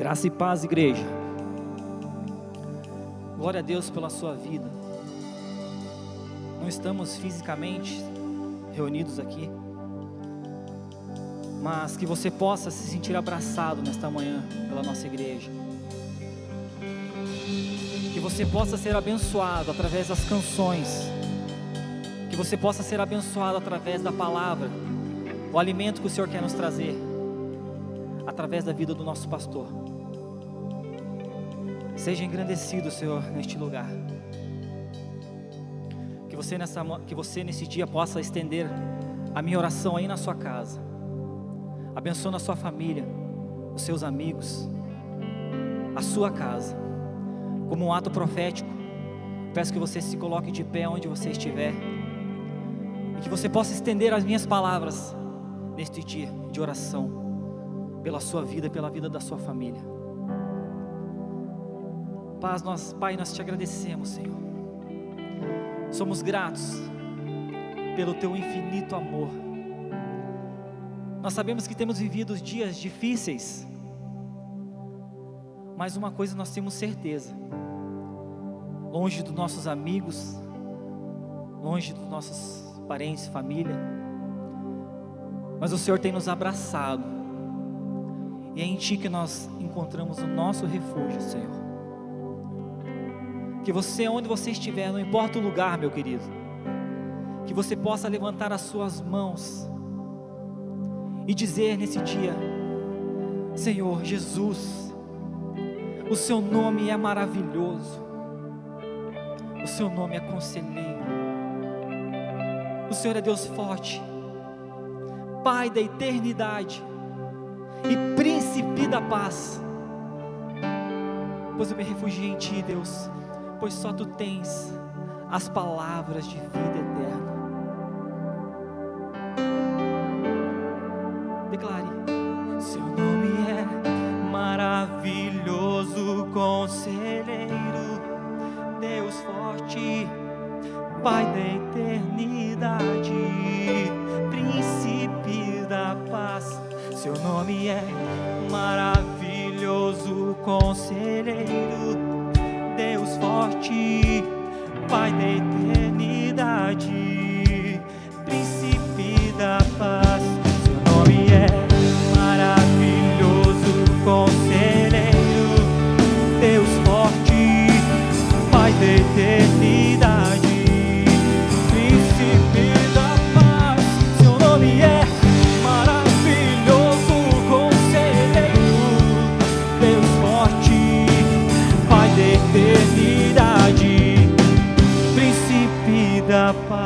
Graça e paz, igreja. Glória a Deus pela sua vida. Não estamos fisicamente reunidos aqui, mas que você possa se sentir abraçado nesta manhã pela nossa igreja. Que você possa ser abençoado através das canções. Que você possa ser abençoado através da palavra, o alimento que o Senhor quer nos trazer, através da vida do nosso pastor. Seja engrandecido, Senhor, neste lugar. Que você nesse dia possa estender a minha oração aí na sua casa, abençoando a sua família, os seus amigos, a sua casa, como um ato profético. Peço que você se coloque de pé onde você estiver, e que você possa estender as minhas palavras neste dia de oração, pela sua vida e pela vida da sua família. Pai, nós te agradecemos, Senhor. Somos gratos pelo teu infinito amor. Nós sabemos que temos vivido dias difíceis, mas uma coisa nós temos certeza: longe dos nossos amigos, longe dos nossos parentes, família, mas o Senhor tem nos abraçado E é em Ti que nós encontramos o nosso refúgio, Senhor. Que você, onde você estiver, não importa o lugar, meu querido, que você possa levantar as suas mãos e dizer nesse dia: Senhor Jesus, o Seu nome é maravilhoso, o Seu nome é conselheiro, o Senhor é Deus forte, Pai da eternidade e Príncipe da paz. Pois eu me refugiei em Ti, Deus, pois só Tu tens as palavras de vida eterna. Declare: Seu nome é maravilhoso, conselheiro, Deus forte, Pai da eternidade, Príncipe da paz. Seu nome é maravilhoso, conselheiro, Deus forte, Pai da eternidade, Príncipe da paz. Seu nome é maravilhoso, conselheiro, Deus forte, Pai da eternidade, Príncipe da paz. Seu nome é maravilhoso, conselheiro, Deus forte, Pai da eternidade, Príncipe da paz.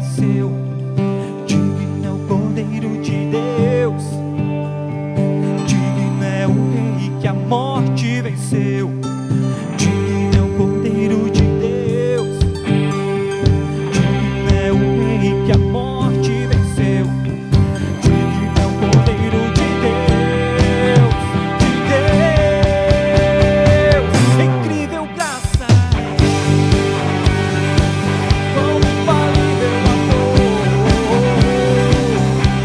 venceu. Digno é o Cordeiro de Deus, digno é o Rei que a morte venceu. Digno é o Cordeiro de Deus, digno é o Rei que a morte venceu. Digno é o Cordeiro de Deus, incrível graça, como infalível amor,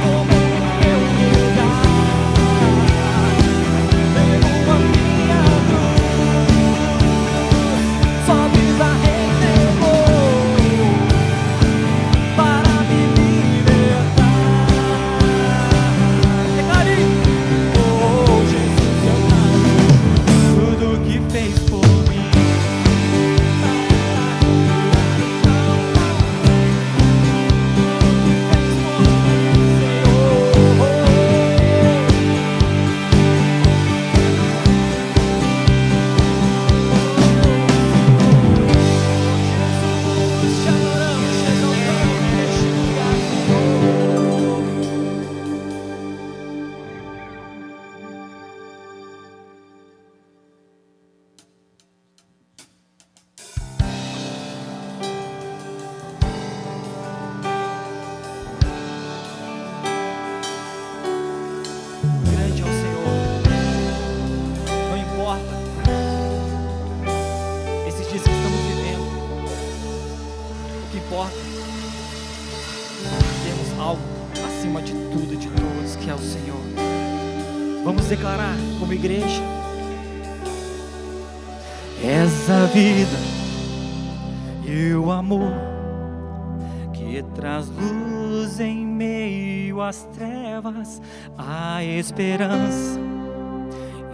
como o meu lugar, levou a minha cruz, só vida entregou para me libertar. Declare: oh Jesus, eu amo tudo que fez por mim. Te adoramos, te exaltamos neste lugar, grande é o Senhor. Não importa esses dias que estamos vivendo, o que importa é que temos algo acima de tudo e de todos, que é o Senhor. Vamos declarar como igreja: és a vida e o amor que traz luz em meio às trevas, a esperança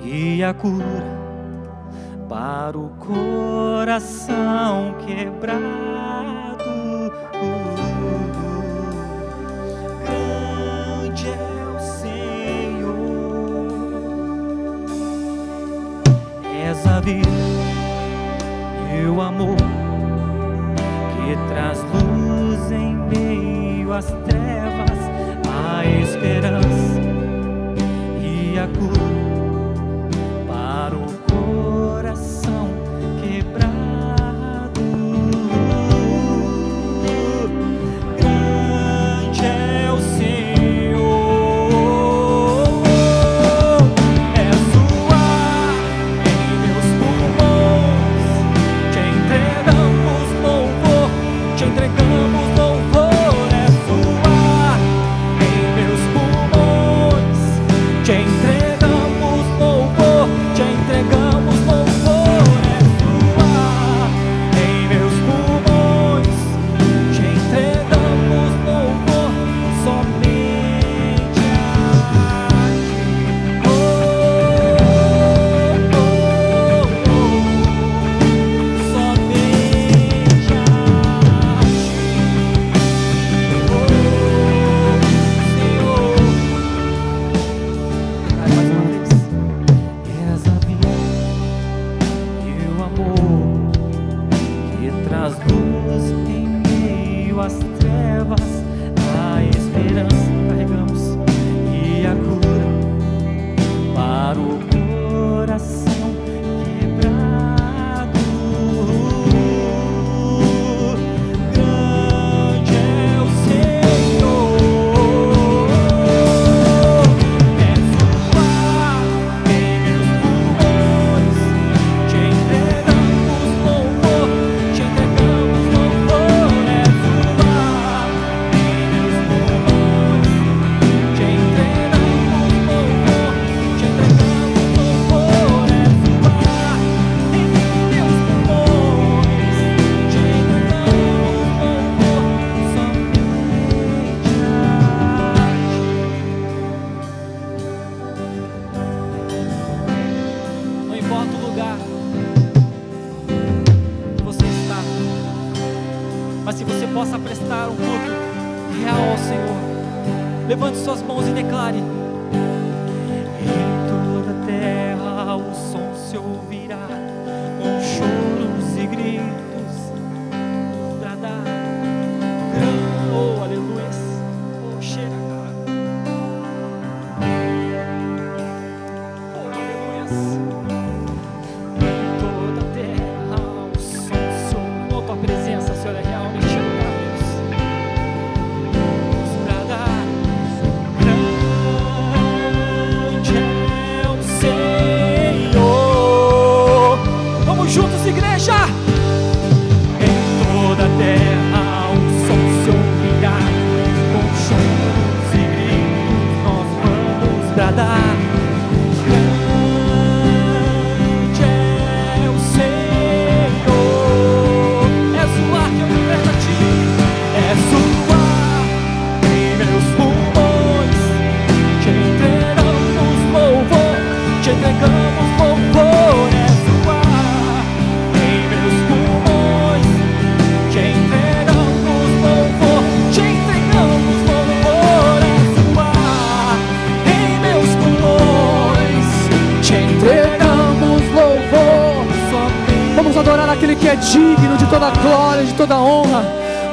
e a cura para o coração quebrado. Grande é o Senhor, és a vida e o amor que traz luz em meio às trevas, a esperança e a cura para o coração quebrado. Grande é o Senhor, és o ar em meus pulmões, te entregamos louvor, te entregamos louvor. És o ar em meus pulmões, te entregamos louvor, te entregamos louvor. És o ar em meus pulmões, te entregamos louvor, somente a ti. Oh, somente a ti. Senhor, mais uma vez. És a vida e o amor que traz luz em meio às trevas, a esperança carregamos e a cura para o coração quebrado. Grande é o Senhor, és o ar em meus pulmões, te entregamos louvor, te entregamos louvor. És o ar em meus pulmões, te entregamos louvor, te entregamos louvor. És o ar em meus pulmões, te entregamos louvor, somente a ti. Não importa o lugar que você está, mas se você possa prestar um culto real ao Senhor, levante suas mãos e declare: em toda a terra o som se ouvirá, com choros e gritos, bradar. digno de toda glória, de toda honra.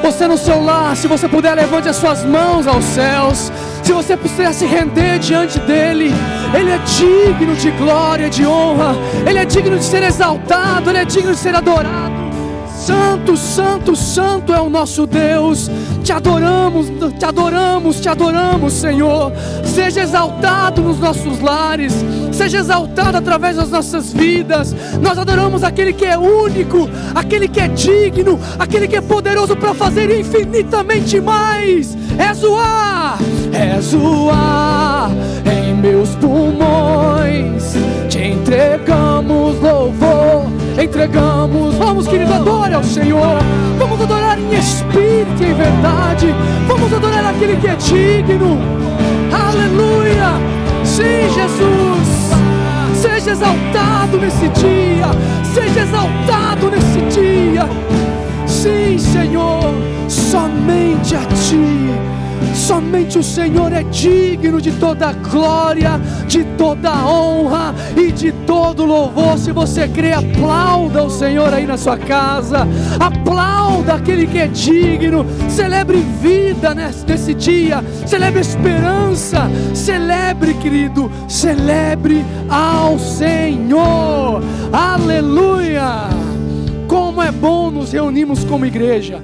Você no seu lar, se você puder, levante as suas mãos aos céus. Se você puder se render diante dEle, Ele é digno de glória, de honra. Ele é digno de ser exaltado, Ele é digno de ser adorado. Santo, santo, santo é o nosso Deus. Te adoramos, te adoramos, te adoramos, Senhor. Seja exaltado nos nossos lares, seja exaltado através das nossas vidas. Nós adoramos aquele que é único, aquele que é digno, aquele que é poderoso para fazer infinitamente mais. És o ar em meus pulmões. Te entregamos louvor, entregamos. Vamos, querido, adore ao Senhor. Vamos adorar em espírito e em verdade. Vamos adorar aquele que é digno. Aleluia. Sim, Jesus, seja exaltado nesse dia. Seja exaltado nesse dia. Sim, Senhor, somente a Ti. Somente o Senhor é digno de toda glória, de toda honra e de todo louvor. Se você crê, aplauda o Senhor aí na sua casa. Aplauda aquele que é digno. Celebre vida nesse dia. Celebre esperança. Celebre, querido. Celebre ao Senhor. Aleluia! Como é bom nos reunirmos como igreja.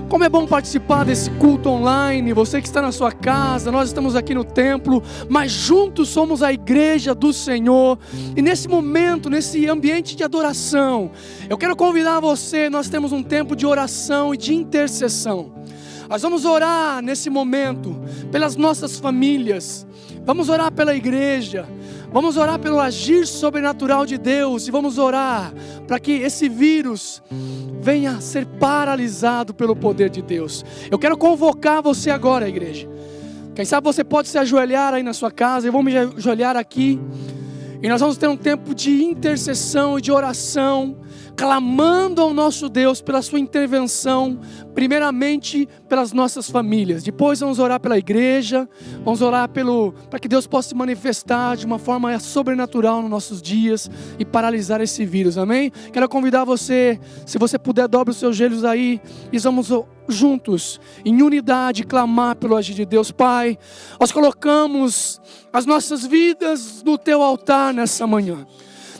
Como é bom participar desse culto online. Você que está na sua casa, nós estamos aqui no templo, mas juntos somos a igreja do Senhor. E nesse momento, nesse ambiente de adoração, eu quero convidar você. Nós temos um tempo de oração e de intercessão. Nós vamos orar nesse momento pelas nossas famílias. Vamos orar pela igreja. Vamos orar pelo agir sobrenatural de Deus. E vamos orar para que esse vírus venha a ser paralisado pelo poder de Deus. Eu quero convocar você agora, igreja. Quem sabe você pode se ajoelhar aí na sua casa. Eu vou me ajoelhar aqui. E nós vamos ter um tempo de intercessão e de oração, clamando ao nosso Deus pela sua intervenção, primeiramente pelas nossas famílias. Depois vamos orar pela igreja, vamos orar para que Deus possa se manifestar de uma forma sobrenatural nos nossos dias e paralisar esse vírus, amém? Quero convidar você, se você puder, dobre os seus joelhos aí e vamos juntos, em unidade, clamar pelo agir de Deus. Pai, nós colocamos as nossas vidas no Teu altar nessa manhã.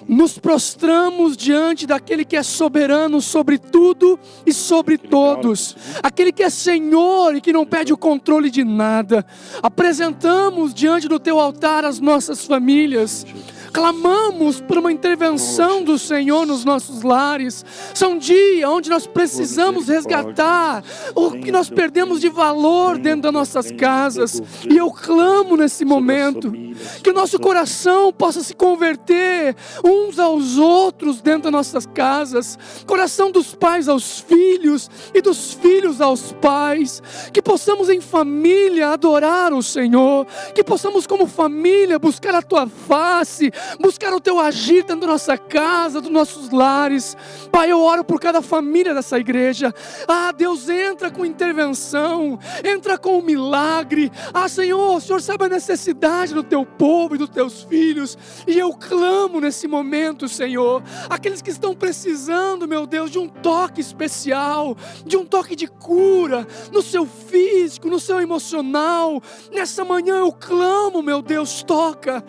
Nos prostramos diante daquele que é soberano sobre tudo e sobre todos, aquele que é Senhor e que não perde o controle de nada. Apresentamos diante do Teu altar as nossas famílias. Clamamos por uma intervenção do Senhor nos nossos lares. São dias onde nós precisamos resgatar o que nós perdemos de valor dentro das nossas casas. E eu clamo nesse momento que o nosso coração possa se converter uns aos outros dentro das nossas casas. Coração dos pais aos filhos e dos filhos aos pais. Que possamos em família adorar o Senhor. Que possamos como família buscar a Tua face, buscar o Teu agir dentro da nossa casa, dos nossos lares. Pai, eu oro por cada família dessa igreja. Deus, entra com intervenção, entra com um milagre. Senhor, o Senhor sabe a necessidade do Teu povo e dos Teus filhos, e eu clamo nesse momento, Senhor, aqueles que estão precisando, meu Deus, de um toque especial, de um toque de cura, no seu físico, no seu emocional. Nessa manhã eu clamo, meu Deus, toca,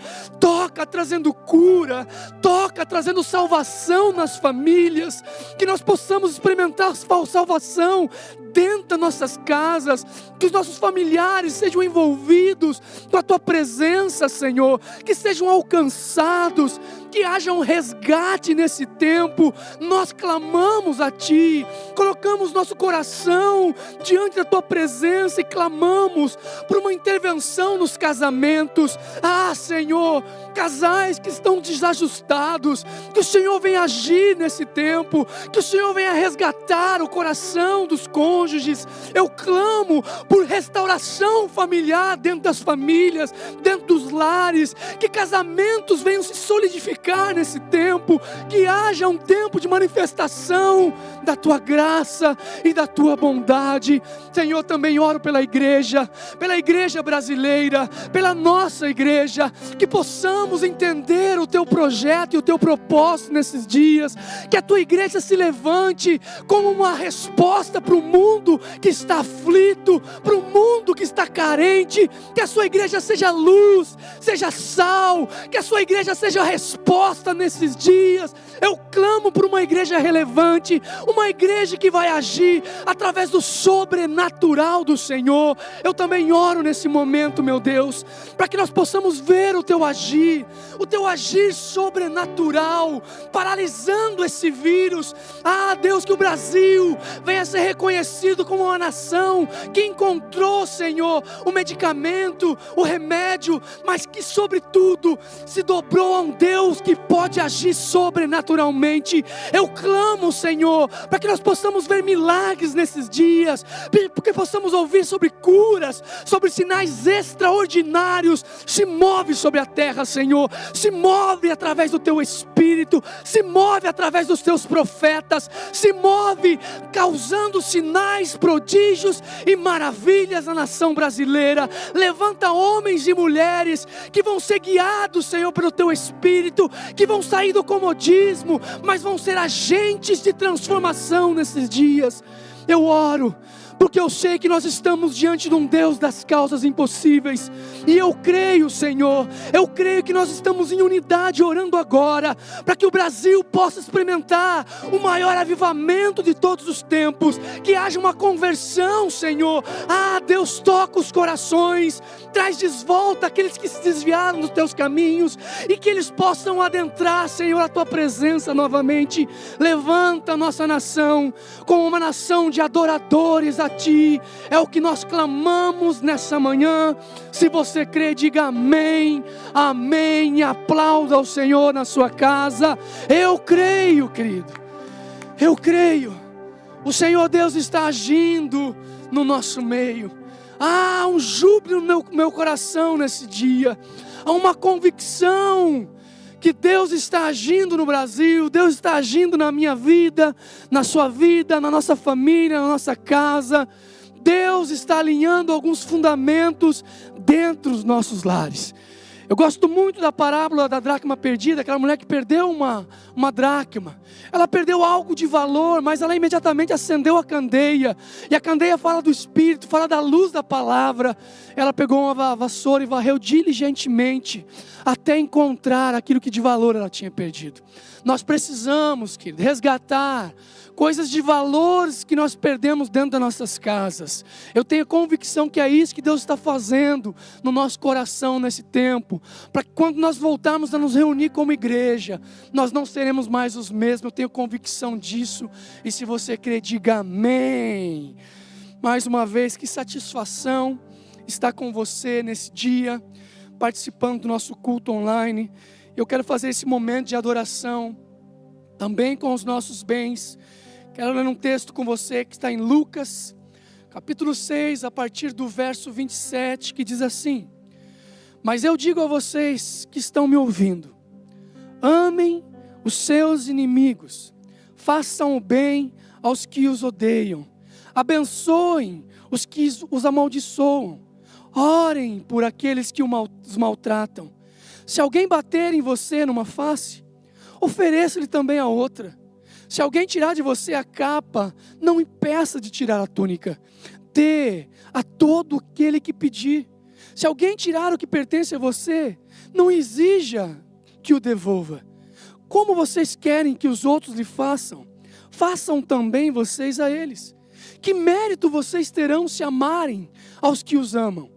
trazendo cura, toca trazendo salvação nas famílias, que nós possamos experimentar salvação dentro das nossas casas, que os nossos familiares sejam envolvidos com a Tua presença, Senhor, que sejam alcançados, que haja um resgate nesse tempo. Nós clamamos a Ti, colocamos nosso coração diante da Tua presença e clamamos por uma intervenção nos casamentos. Senhor, casais que estão desajustados, que o Senhor venha agir nesse tempo, que o Senhor venha resgatar o coração dos cônjuges. Eu clamo por restauração familiar dentro das famílias, dentro dos lares, que casamentos venham se solidificar nesse tempo, que haja um tempo de manifestação da Tua graça e da Tua bondade. Senhor, também oro pela igreja brasileira, pela nossa igreja, que possamos entender o Teu projeto e o Teu propósito nesses dias, que a Tua igreja se levante como uma resposta para o mundo que está aflito, para o mundo que está carente, que a Sua igreja seja luz, seja sal, que a Sua igreja seja a resposta nesses dias. Eu clamo por uma igreja relevante, uma igreja que vai agir através do sobrenatural do Senhor. Eu também oro nesse momento, meu Deus, para que nós possamos ver o Teu agir sobrenatural, paralisando esse vírus. Deus, que o Brasil venha ser reconhecido como uma nação que encontrou, Senhor, o medicamento, o remédio, mas que sobretudo se dobrou a um Deus que pode agir sobrenaturalmente. Eu clamo, Senhor, para que nós possamos ver milagres nesses dias, porque possamos ouvir sobre curas, sobre sinais extraordinários. Se move sobre a terra, Senhor, se move através do Teu Espírito, se move através dos Teus profetas, se move causando sinais, prodígios e maravilhas na nação brasileira. Levanta homens e mulheres que vão ser guiados, Senhor, pelo Teu Espírito, que vão sair do comodismo, mas vão ser agentes de transformação nesses dias. Eu oro porque eu sei que nós estamos diante de um Deus das causas impossíveis, e eu creio, Senhor, eu creio que nós estamos em unidade orando agora, para que o Brasil possa experimentar o maior avivamento de todos os tempos, que haja uma conversão, Senhor. Deus, toca os corações, traz de volta aqueles que se desviaram dos Teus caminhos, e que eles possam adentrar, Senhor, a Tua presença novamente. Levanta a nossa nação como uma nação de adoradores a Ti, é o que nós clamamos nessa manhã. Se você crê, diga amém, amém, e aplauda ao Senhor na sua casa. Eu creio, querido, eu creio, o Senhor Deus está agindo no nosso meio. Há um júbilo no meu coração nesse dia, há uma convicção que Deus está agindo no Brasil, Deus está agindo na minha vida, na sua vida, na nossa família, na nossa casa. Deus está alinhando alguns fundamentos dentro dos nossos lares. Eu gosto muito da parábola da dracma perdida, aquela mulher que perdeu uma dracma. Ela perdeu algo de valor, mas ela imediatamente acendeu a candeia. E a candeia fala do Espírito, fala da luz da palavra. Ela pegou uma vassoura e varreu diligentemente até encontrar aquilo que de valor ela tinha perdido. Nós precisamos, querido, resgatar coisas de valores que nós perdemos dentro das nossas casas. Eu tenho convicção que é isso que Deus está fazendo no nosso coração nesse tempo, para que quando nós voltarmos a nos reunir como igreja, nós não seremos mais os mesmos. Eu tenho convicção disso, e se você crê, diga amém. Mais uma vez, que satisfação estar com você nesse dia, participando do nosso culto online. Eu quero fazer esse momento de adoração também com os nossos bens. Quero ler um texto com você que está em Lucas, capítulo 6, a partir do verso 27, que diz assim: mas eu digo a vocês que estão me ouvindo, amem os seus inimigos, façam o bem aos que os odeiam, abençoem os que os amaldiçoam, orem por aqueles que os maltratam. Se alguém bater em você numa face, ofereça-lhe também a outra. Se alguém tirar de você a capa, não impeça de tirar a túnica. Dê a todo aquele que pedir. Se alguém tirar o que pertence a você, não exija que o devolva. Como vocês querem que os outros lhe façam, façam também vocês a eles. Que mérito vocês terão se amarem aos que os amam?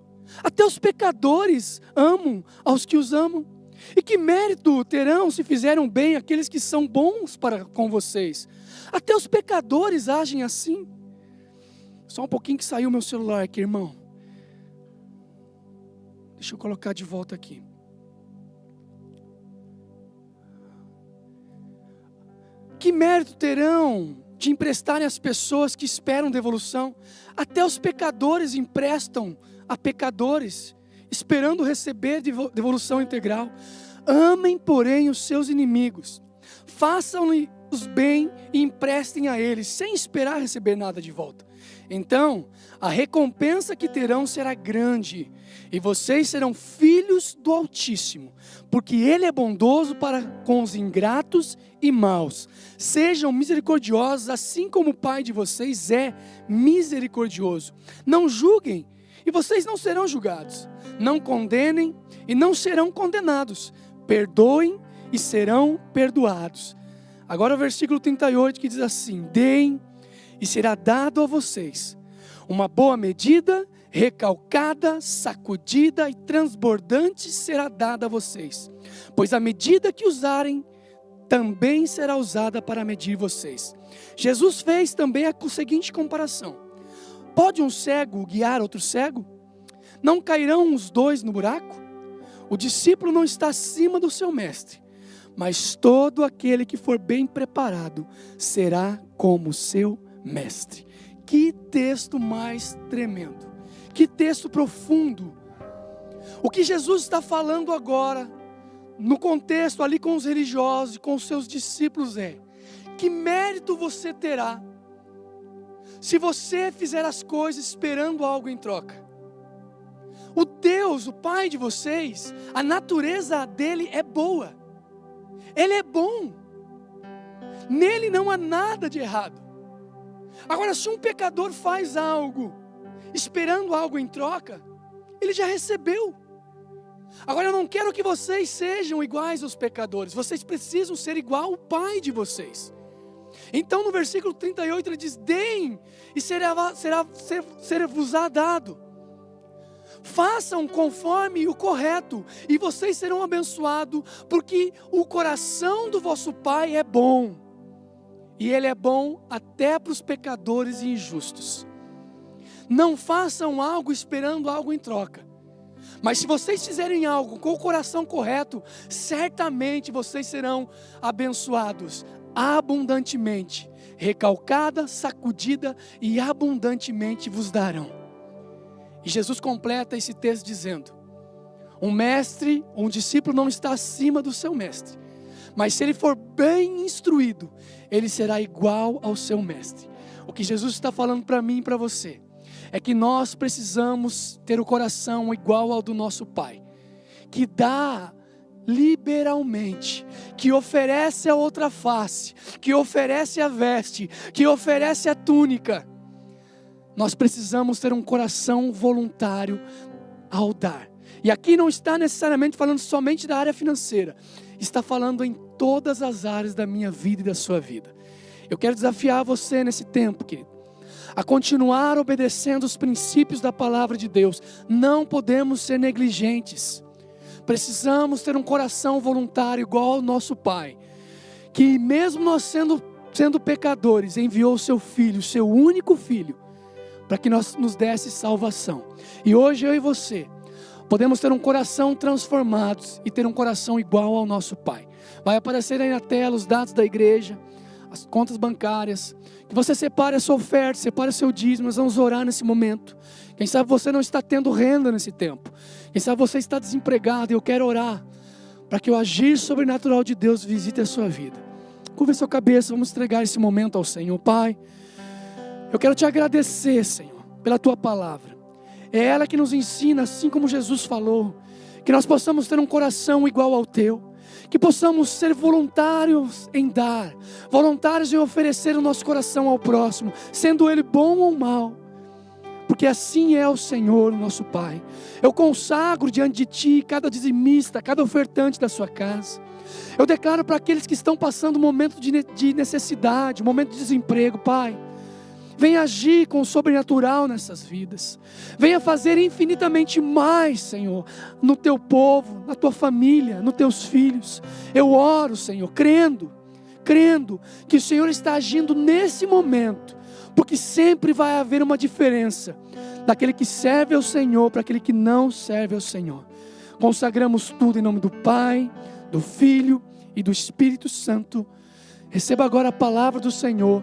Até os pecadores amam aos que os amam. E que mérito terão se fizerem bem aqueles que são bons para com vocês? Até os pecadores agem assim. Só um pouquinho que saiu meu celular aqui, irmão. Deixa eu colocar de volta aqui. Que mérito terão de emprestarem às pessoas que esperam devolução. Até os pecadores emprestam a pecadores, esperando receber devolução integral. Amem, porém, os seus inimigos. Façam-lhe os bem e emprestem a eles, sem esperar receber nada de volta. Então, a recompensa que terão será grande, e vocês serão filhos do Altíssimo, porque Ele é bondoso para com os ingratos e maus. Sejam misericordiosos, assim como o Pai de vocês é misericordioso. Não julguem, e vocês não serão julgados. Não condenem, e não serão condenados. Perdoem, e serão perdoados. Agora o versículo 38 que diz assim: deem, e será dado a vocês uma boa medida, recalcada, sacudida e transbordante será dada a vocês, pois a medida que usarem também será usada para medir vocês. Jesus fez também a seguinte comparação: pode um cego guiar outro cego? Não cairão os dois no buraco? O discípulo não está acima do seu mestre, mas todo aquele que for bem preparado será como seu mestre. Que texto mais tremendo, que texto profundo. O que Jesus está falando agora, no contexto ali com os religiosos, com os seus discípulos, é: que mérito você terá se você fizer as coisas esperando algo em troca? O Deus, o Pai de vocês, a natureza dele é boa, Ele é bom, nele não há nada de errado. Agora, se um pecador faz algo esperando algo em troca, ele já recebeu. Agora, eu não quero que vocês sejam iguais aos pecadores, vocês precisam ser igual ao Pai de vocês. Então no versículo 38 ele diz: deem, e ser-vos-á dado. Façam conforme o correto, e vocês serão abençoados, porque o coração do vosso Pai é bom, e Ele é bom até para os pecadores e injustos. Não façam algo esperando algo em troca, mas se vocês fizerem algo com o coração correto, certamente vocês serão abençoados abundantemente, recalcada, sacudida e abundantemente vos darão. E Jesus completa esse texto dizendo: um discípulo não está acima do seu mestre, mas se ele for bem instruído, ele será igual ao seu mestre. O que Jesus está falando para mim e para você é que nós precisamos ter o coração igual ao do nosso Pai, que dá liberalmente, que oferece a outra face, que oferece a veste, que oferece a túnica. Nós precisamos ter um coração voluntário ao dar. E aqui não está necessariamente falando somente da área financeira, está falando em todas as áreas da minha vida e da sua vida. Eu quero desafiar você nesse tempo, querido, a continuar obedecendo os princípios da palavra de Deus. Não podemos ser negligentes. Precisamos ter um coração voluntário igual ao nosso Pai, que mesmo nós sendo pecadores, enviou o seu Filho, o seu único Filho, para que nos desse salvação. E hoje eu e você podemos ter um coração transformado e ter um coração igual ao nosso Pai. Vai aparecer aí na tela os dados da igreja, as contas bancárias, que você separe a sua oferta, separe o seu dízimo. Nós vamos orar nesse momento. Quem sabe você não está tendo renda nesse tempo, quem sabe você está desempregado, e eu quero orar para que o agir sobrenatural de Deus visite a sua vida. Curva a sua cabeça, vamos entregar esse momento ao Senhor. Pai, eu quero te agradecer, Senhor, pela tua palavra. É ela que nos ensina, assim como Jesus falou, que nós possamos ter um coração igual ao teu, que possamos ser voluntários em dar, voluntários em oferecer o nosso coração ao próximo, sendo ele bom ou mau, porque assim é o Senhor, o nosso Pai. Eu consagro diante de Ti cada dizimista, cada ofertante da sua casa. Eu declaro para aqueles que estão passando um momento de necessidade, um momento de desemprego, Pai, venha agir com o sobrenatural nessas vidas. Venha fazer infinitamente mais, Senhor, no teu povo, na tua família, nos teus filhos. Eu oro, Senhor, crendo que o Senhor está agindo nesse momento, porque sempre vai haver uma diferença daquele que serve ao Senhor para aquele que não serve ao Senhor. Consagramos tudo em nome do Pai, do Filho e do Espírito Santo. Receba agora a palavra do Senhor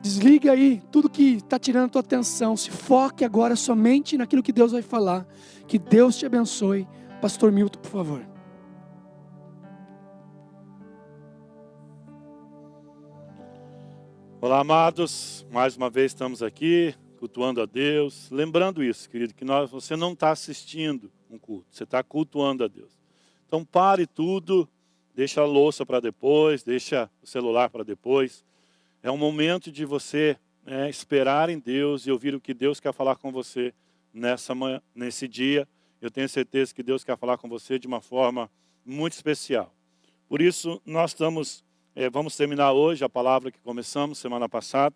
Desliga aí tudo que está tirando a tua atenção. Se foque agora somente naquilo que Deus vai falar. Que Deus te abençoe. Pastor Milton, por favor. Olá, amados. Mais uma vez estamos aqui, cultuando a Deus. Lembrando isso, querido, que você não está assistindo um culto. Você está cultuando a Deus. Então pare tudo. Deixa a louça para depois. Deixa o celular para depois. É um momento de você esperar em Deus e ouvir o que Deus quer falar com você nesse dia. Eu tenho certeza que Deus quer falar com você de uma forma muito especial. Por isso, nós vamos terminar hoje a palavra que começamos semana passada.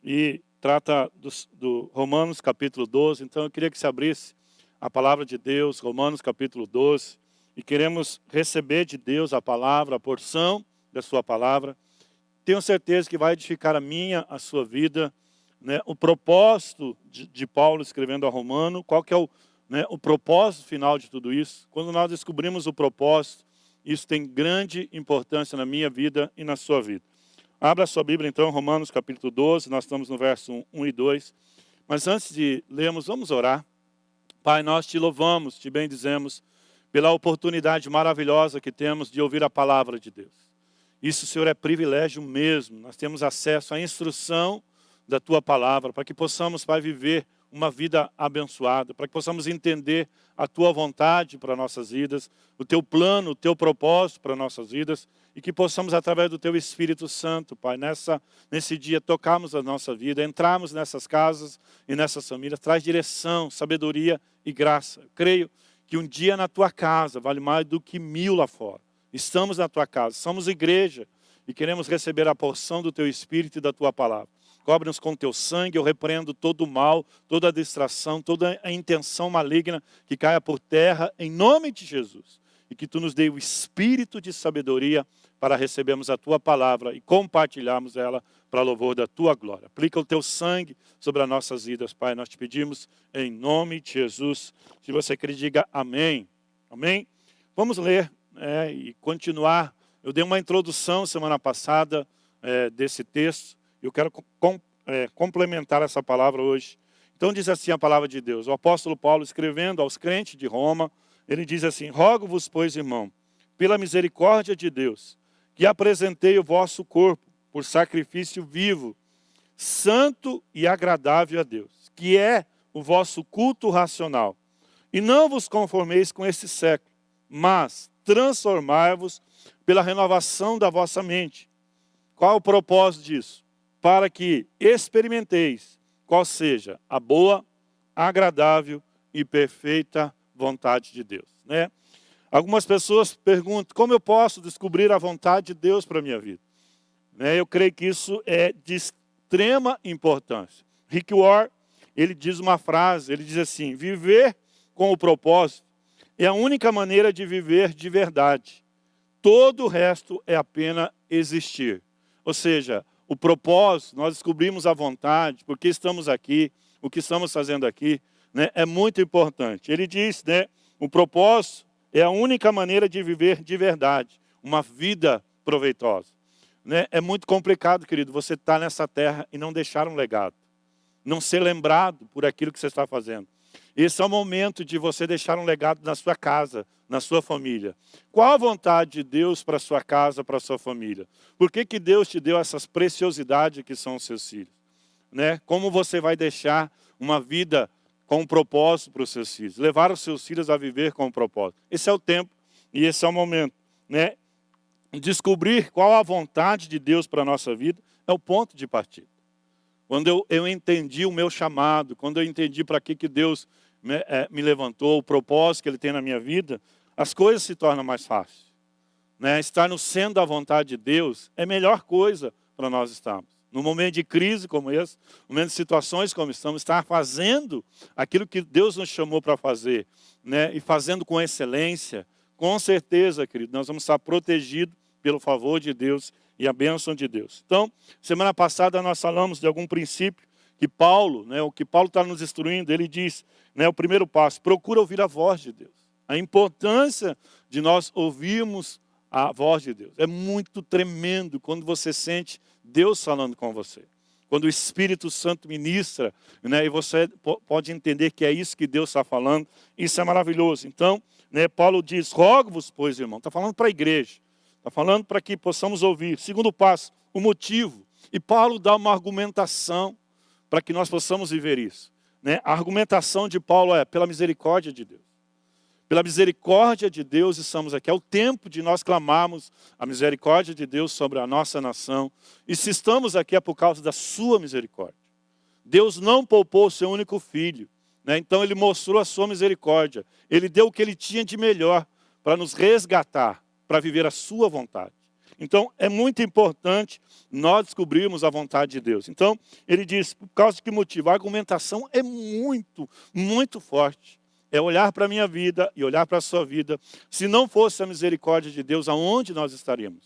E trata do Romanos capítulo 12. Então eu queria que você abrisse a palavra de Deus, Romanos capítulo 12. E queremos receber de Deus a palavra, a porção da sua palavra. Tenho certeza que vai edificar a sua vida, né? O propósito de Paulo escrevendo a Romano, qual que é o propósito final de tudo isso? Quando nós descobrimos o propósito, isso tem grande importância na minha vida e na sua vida. Abra a sua Bíblia então, Romanos capítulo 12, nós estamos no verso 1 e 2. Mas antes de lermos, vamos orar. Pai, nós te louvamos, te bendizemos pela oportunidade maravilhosa que temos de ouvir a palavra de Deus. Isso, Senhor, é privilégio mesmo. Nós temos acesso à instrução da Tua palavra, para que possamos, Pai, viver uma vida abençoada, para que possamos entender a Tua vontade para nossas vidas, o Teu plano, o Teu propósito para nossas vidas, e que possamos, através do Teu Espírito Santo, Pai, nesse dia, tocarmos a nossa vida, entrarmos nessas casas e nessas famílias, traz direção, sabedoria e graça. Eu creio que um dia na Tua casa vale mais do que 1000 lá fora. Estamos na Tua casa, somos igreja e queremos receber a porção do Teu Espírito e da Tua palavra. Cobre-nos com Teu sangue, eu repreendo todo o mal, toda a distração, toda a intenção maligna que caia por terra em nome de Jesus. E que Tu nos dê o Espírito de sabedoria para recebermos a Tua palavra e compartilharmos ela para louvor da Tua glória. Aplica o Teu sangue sobre as nossas vidas, Pai, nós te pedimos em nome de Jesus. Se você quer, diga amém. Amém? Vamos ler. E continuar. Eu dei uma introdução semana passada desse texto. Eu quero complementar essa palavra hoje. Então diz assim a palavra de Deus. O apóstolo Paulo, escrevendo aos crentes de Roma, ele diz assim: rogo-vos, pois, irmão, pela misericórdia de Deus, que apresentei o vosso corpo por sacrifício vivo, santo e agradável a Deus, que é o vosso culto racional. E não vos conformeis com esse século, mas transformai-vos pela renovação da vossa mente. Qual é o propósito disso? Para que experimenteis qual seja a boa, agradável e perfeita vontade de Deus. Né? Algumas pessoas perguntam, como eu posso descobrir a vontade de Deus para a minha vida? Né? Eu creio que isso é de extrema importância. Rick Warren, ele diz uma frase, ele diz assim: viver com o propósito é a única maneira de viver de verdade. Todo o resto é apenas existir. Ou seja, o propósito, nós descobrimos a vontade, porque estamos aqui, o que estamos fazendo aqui, né, é muito importante. Ele diz, né, o propósito é a única maneira de viver de verdade, uma vida proveitosa. Né? É muito complicado, querido, você estar nessa terra e não deixar um legado. Não ser lembrado por aquilo que você está fazendo. Esse é o momento de você deixar um legado na sua casa, na sua família. Qual a vontade de Deus para a sua casa, para a sua família? Por que Deus te deu essas preciosidades que são os seus filhos? Né? Como você vai deixar uma vida com um propósito para os seus filhos? Levar os seus filhos a viver com um propósito. Esse é o tempo e esse é o momento. Né? Descobrir qual a vontade de Deus para a nossa vida é o ponto de partida. Quando eu entendi o meu chamado, quando eu entendi para que Deus me levantou, o propósito que Ele tem na minha vida, as coisas se tornam mais fáceis. Né? Estar no centro da vontade de Deus é a melhor coisa para nós estarmos. No momento de crise como esse, no momento de situações como estamos, estar fazendo aquilo que Deus nos chamou para fazer, né? E fazendo com excelência, com certeza, querido, nós vamos estar protegidos pelo favor de Deus e a bênção de Deus. Então, semana passada nós falamos de algum princípio que Paulo, né, o que Paulo está nos instruindo, ele diz, né, o primeiro passo, procura ouvir a voz de Deus. A importância de nós ouvirmos a voz de Deus. É muito tremendo quando você sente Deus falando com você. quando o Espírito Santo ministra, né, e você pode entender que é isso que Deus está falando, isso é maravilhoso. Então, né, Paulo diz, rogo-vos, pois, irmão, está falando para a igreja, está falando para que possamos ouvir. Segundo passo, o motivo. E Paulo dá uma argumentação para que nós possamos viver isso. Né? A argumentação de Paulo é pela misericórdia de Deus. Pela misericórdia de Deus estamos aqui. É o tempo de nós clamarmos a misericórdia de Deus sobre a nossa nação. E se estamos aqui é por causa da sua misericórdia. Deus não poupou o seu único filho, né? Então ele mostrou a sua misericórdia. Ele deu o que ele tinha de melhor para nos resgatar, para viver a sua vontade. Então é muito importante nós descobrirmos a vontade de Deus. Então ele diz, por causa de que motivo? A argumentação é muito, muito forte. É olhar para a minha vida e olhar para a sua vida. Se não fosse a misericórdia de Deus, aonde nós estaríamos?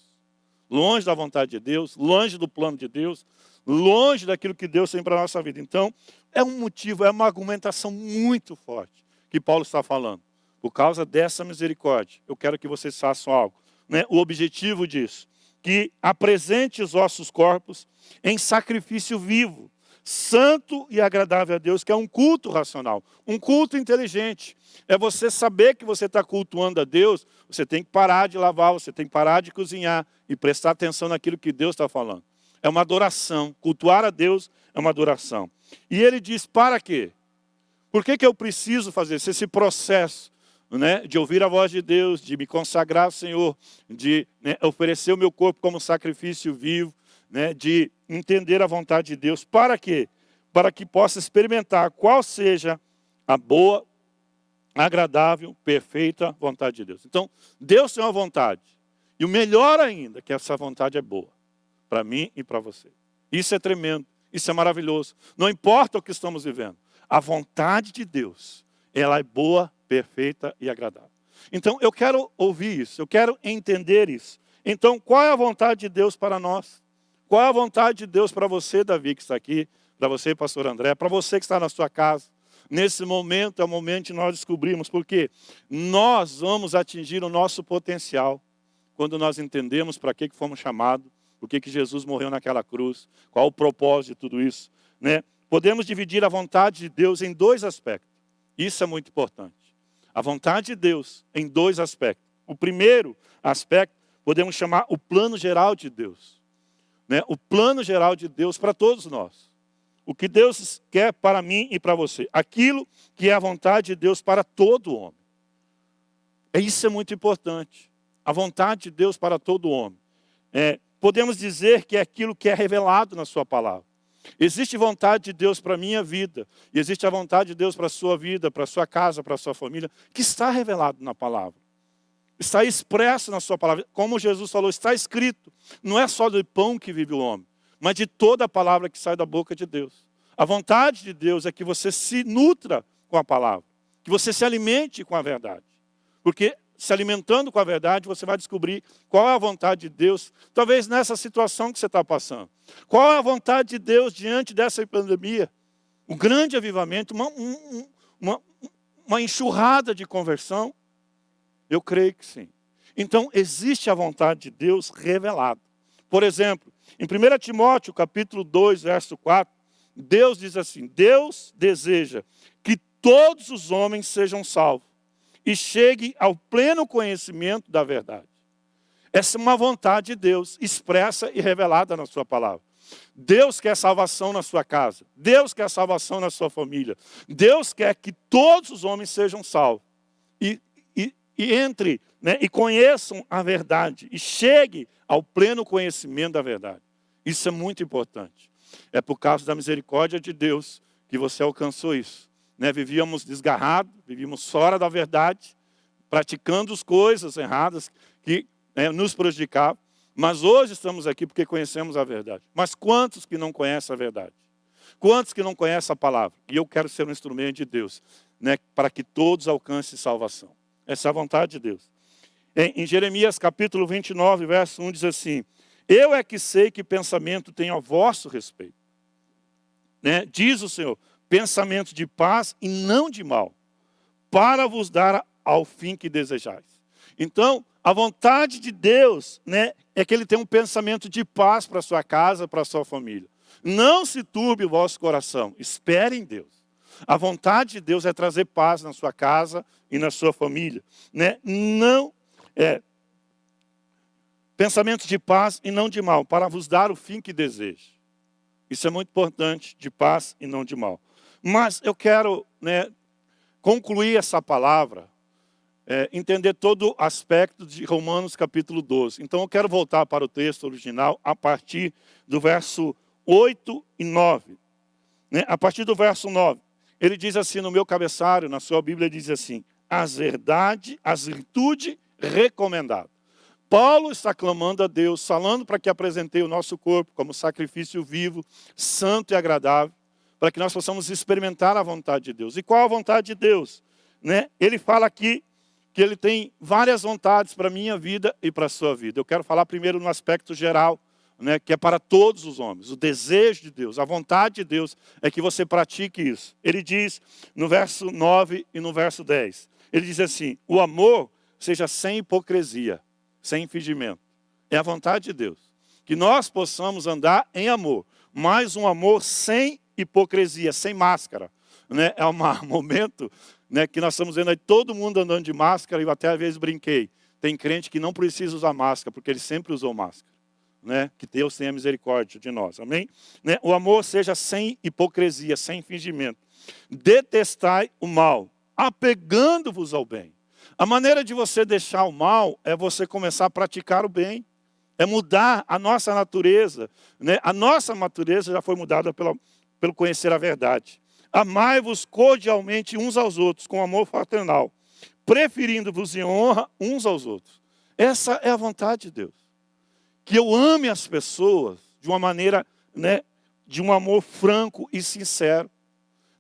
Longe da vontade de Deus, longe do plano de Deus, longe daquilo que Deus tem para a nossa vida. Então, é um motivo, é uma argumentação muito forte que Paulo está falando. Por causa dessa misericórdia, eu quero que vocês façam algo. Né? O objetivo disso, que apresente os vossos corpos em sacrifício vivo, santo e agradável a Deus, que é um culto racional, um culto inteligente. É você saber que você está cultuando a Deus, você tem que parar de lavar, você tem que parar de cozinhar e prestar atenção naquilo que Deus está falando. É uma adoração, cultuar a Deus é uma adoração. E ele diz, para quê? Por que eu preciso fazer esse processo, né, de ouvir a voz de Deus, de me consagrar ao Senhor, de, né, oferecer o meu corpo como sacrifício vivo, né, de entender a vontade de Deus. Para quê? Para que possa experimentar qual seja a boa, agradável, perfeita vontade de Deus. Então, Deus tem uma vontade. E o melhor ainda, que essa vontade é boa. Para mim e para você. Isso é tremendo. Isso é maravilhoso. Não importa o que estamos vivendo. A vontade de Deus, ela é boa, perfeita e agradável. Então, eu quero ouvir isso. Eu quero entender isso. Então, qual é a vontade de Deus para nós? Qual é a vontade de Deus para você, Davi, que está aqui, para você, pastor André, para você que está na sua casa? Nesse momento é o momento de nós descobrirmos, porque nós vamos atingir o nosso potencial quando nós entendemos para que fomos chamados, por que Jesus morreu naquela cruz, qual o propósito de tudo isso. Né? Podemos dividir a vontade de Deus em dois aspectos. Isso é muito importante. A vontade de Deus em dois aspectos. O primeiro aspecto podemos chamar o plano geral de Deus. Né? O plano geral de Deus para todos nós. O que Deus quer para mim e para você. Aquilo que é a vontade de Deus para todo homem. Isso é muito importante. A vontade de Deus para todo homem. Podemos dizer que é aquilo que é revelado na sua palavra. Existe vontade de Deus para a minha vida. E existe a vontade de Deus para a sua vida, para a sua casa, para a sua família. Que está revelado na palavra. Está expresso na sua palavra. Como Jesus falou, está escrito. Não é só do pão que vive o homem, mas de toda a palavra que sai da boca de Deus. A vontade de Deus é que você se nutra com a palavra. Que você se alimente com a verdade. Porque se alimentando com a verdade, você vai descobrir qual é a vontade de Deus. Talvez nessa situação que você está passando. Qual é a vontade de Deus diante dessa pandemia? O grande avivamento, uma enxurrada de conversão. Eu creio que sim. Então, existe a vontade de Deus revelada. Por exemplo, em 1 Timóteo, capítulo 2, verso 4, Deus diz assim, Deus deseja que todos os homens sejam salvos e cheguem ao pleno conhecimento da verdade. Essa é uma vontade de Deus, expressa e revelada na sua palavra. Deus quer salvação na sua casa. Deus quer salvação na sua família. Deus quer que todos os homens sejam salvos. E entre, né, e conheçam a verdade. E chegue ao pleno conhecimento da verdade. Isso é muito importante. É por causa da misericórdia de Deus que você alcançou isso. Né? Vivíamos desgarrados, vivíamos fora da verdade, praticando as coisas erradas que nos prejudicavam. Mas hoje estamos aqui porque conhecemos a verdade. Mas quantos que não conhecem a verdade? Quantos que não conhecem a palavra? E eu quero ser um instrumento de Deus, né, para que todos alcancem salvação. Essa é a vontade de Deus. Em Jeremias capítulo 29, verso 1 diz assim, eu é que sei que pensamento tenho a vosso respeito. Né? Diz o Senhor, pensamento de paz e não de mal, para vos dar ao fim que desejais. Então, a vontade de Deus, né, é que Ele tenha um pensamento de paz para a sua casa, para a sua família. Não se turbe o vosso coração, espere em Deus. A vontade de Deus é trazer paz na sua casa e na sua família, né? Não pensamentos de paz e não de mal, para vos dar o fim que deseja. Isso é muito importante, de paz e não de mal. Mas eu quero, né, concluir essa palavra, entender todo o aspecto de Romanos capítulo 12. Então eu quero voltar para o texto original a partir do verso 8 e 9. Né? A partir do verso 9, ele diz assim no meu cabeçalho, na sua Bíblia diz assim, as virtudes recomendadas. Paulo está clamando a Deus, falando para que apresentei o nosso corpo como sacrifício vivo, santo e agradável, para que nós possamos experimentar a vontade de Deus. E qual a vontade de Deus? Né? Ele fala aqui que ele tem várias vontades para a minha vida e para a sua vida. Eu quero falar primeiro no aspecto geral, né, que é para todos os homens. O desejo de Deus, a vontade de Deus é que você pratique isso. Ele diz no verso 9 e no verso 10. Ele diz assim, o amor seja sem hipocrisia, sem fingimento. É a vontade de Deus. Que nós possamos andar em amor, mas um amor sem hipocrisia, sem máscara. Né? É um momento, né, que nós estamos vendo aí todo mundo andando de máscara, e eu até às vezes brinquei. Tem crente que não precisa usar máscara, porque ele sempre usou máscara. Né? Que Deus tenha misericórdia de nós, amém? Né? O amor seja sem hipocrisia, sem fingimento. Detestai o mal, apegando-vos ao bem. A maneira de você deixar o mal é você começar a praticar o bem. É mudar a nossa natureza. Né? A nossa natureza já foi mudada pelo conhecer a verdade. Amai-vos cordialmente uns aos outros, com amor fraternal, preferindo-vos em honra uns aos outros. Essa é a vontade de Deus. Que eu ame as pessoas de uma maneira, né, de um amor franco e sincero.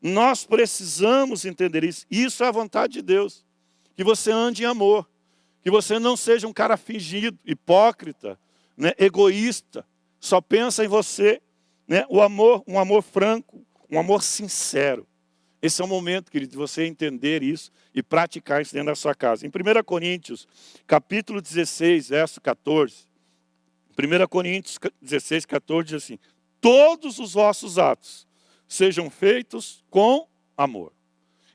Nós precisamos entender isso. Isso é a vontade de Deus. Que você ande em amor. Que você não seja um cara fingido, hipócrita, né, egoísta. Só pensa em você. Né, o amor, um amor franco, um amor sincero. Esse é o momento, querido, de você entender isso e praticar isso dentro da sua casa. Em 1 Coríntios, capítulo 16, verso 14. 1 Coríntios 16, 14 diz assim, todos os vossos atos sejam feitos com amor.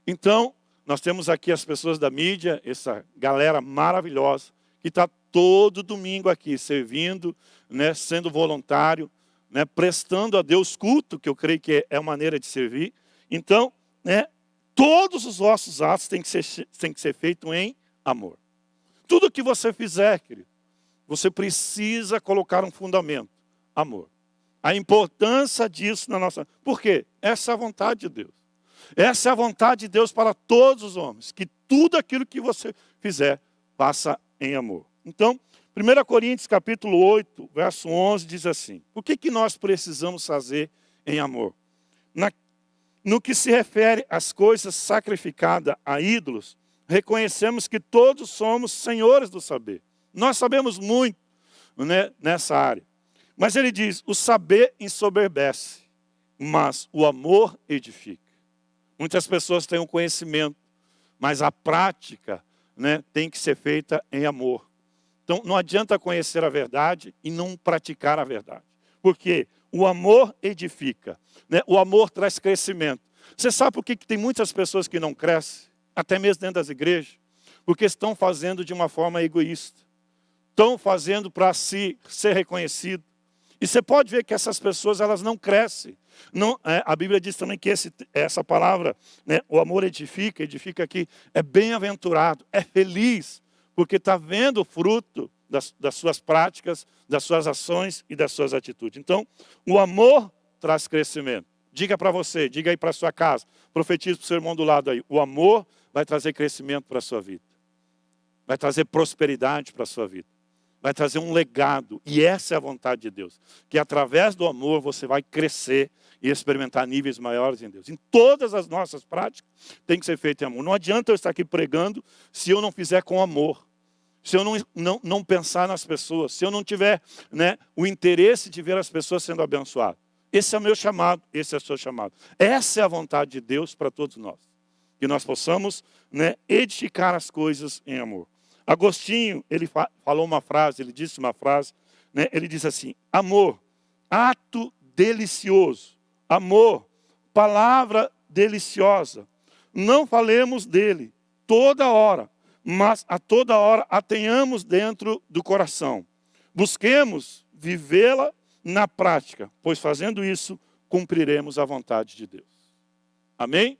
Então, nós temos aqui as pessoas da mídia, essa galera maravilhosa, que está todo domingo aqui, servindo, né, sendo voluntário, né, prestando a Deus culto, que eu creio que é a maneira de servir. Então, né, todos os vossos atos têm que ser feitos em amor. Tudo que você fizer, querido, você precisa colocar um fundamento, amor. A importância disso na nossa... Por quê? Essa é a vontade de Deus. Essa é a vontade de Deus para todos os homens. Que tudo aquilo que você fizer, faça em amor. Então, 1 Coríntios capítulo 8, verso 11, diz assim. O que nós precisamos fazer em amor? No que se refere às coisas sacrificadas a ídolos, reconhecemos que todos somos senhores do saber. Nós sabemos muito, né, nessa área. Mas ele diz, o saber ensoberbece, mas o amor edifica. Muitas pessoas têm um conhecimento, mas a prática, né, tem que ser feita em amor. Então não adianta conhecer a verdade e não praticar a verdade. Porque o amor edifica, né? O amor traz crescimento. Você sabe por que tem muitas pessoas que não crescem? Até mesmo dentro das igrejas? Porque estão fazendo de uma forma egoísta. Estão fazendo para ser reconhecido. E você pode ver que essas pessoas, elas não crescem. Não, a Bíblia diz também que essa palavra, né, o amor edifica aqui, é bem-aventurado, é feliz, porque está vendo o fruto das suas práticas, das suas ações e das suas atitudes. Então, o amor traz crescimento. Diga para você, diga aí para a sua casa, profetiza para o seu irmão do lado aí, o amor vai trazer crescimento para a sua vida. Vai trazer prosperidade para a sua vida. Vai trazer um legado. E essa é a vontade de Deus. Que através do amor você vai crescer e experimentar níveis maiores em Deus. Em todas as nossas práticas tem que ser feito em amor. Não adianta eu estar aqui pregando se eu não fizer com amor. Se eu não pensar nas pessoas. Se eu não tiver, né, o interesse de ver as pessoas sendo abençoadas. Esse é o meu chamado, esse é o seu chamado. Essa é a vontade de Deus para todos nós. Que nós possamos, né, edificar as coisas em amor. Agostinho, ele falou uma frase, ele disse uma frase, né, ele diz assim, amor, ato delicioso. Amor, palavra deliciosa. Não falemos dele toda hora, mas a toda hora a tenhamos dentro do coração. Busquemos vivê-la na prática, pois fazendo isso, cumpriremos a vontade de Deus. Amém?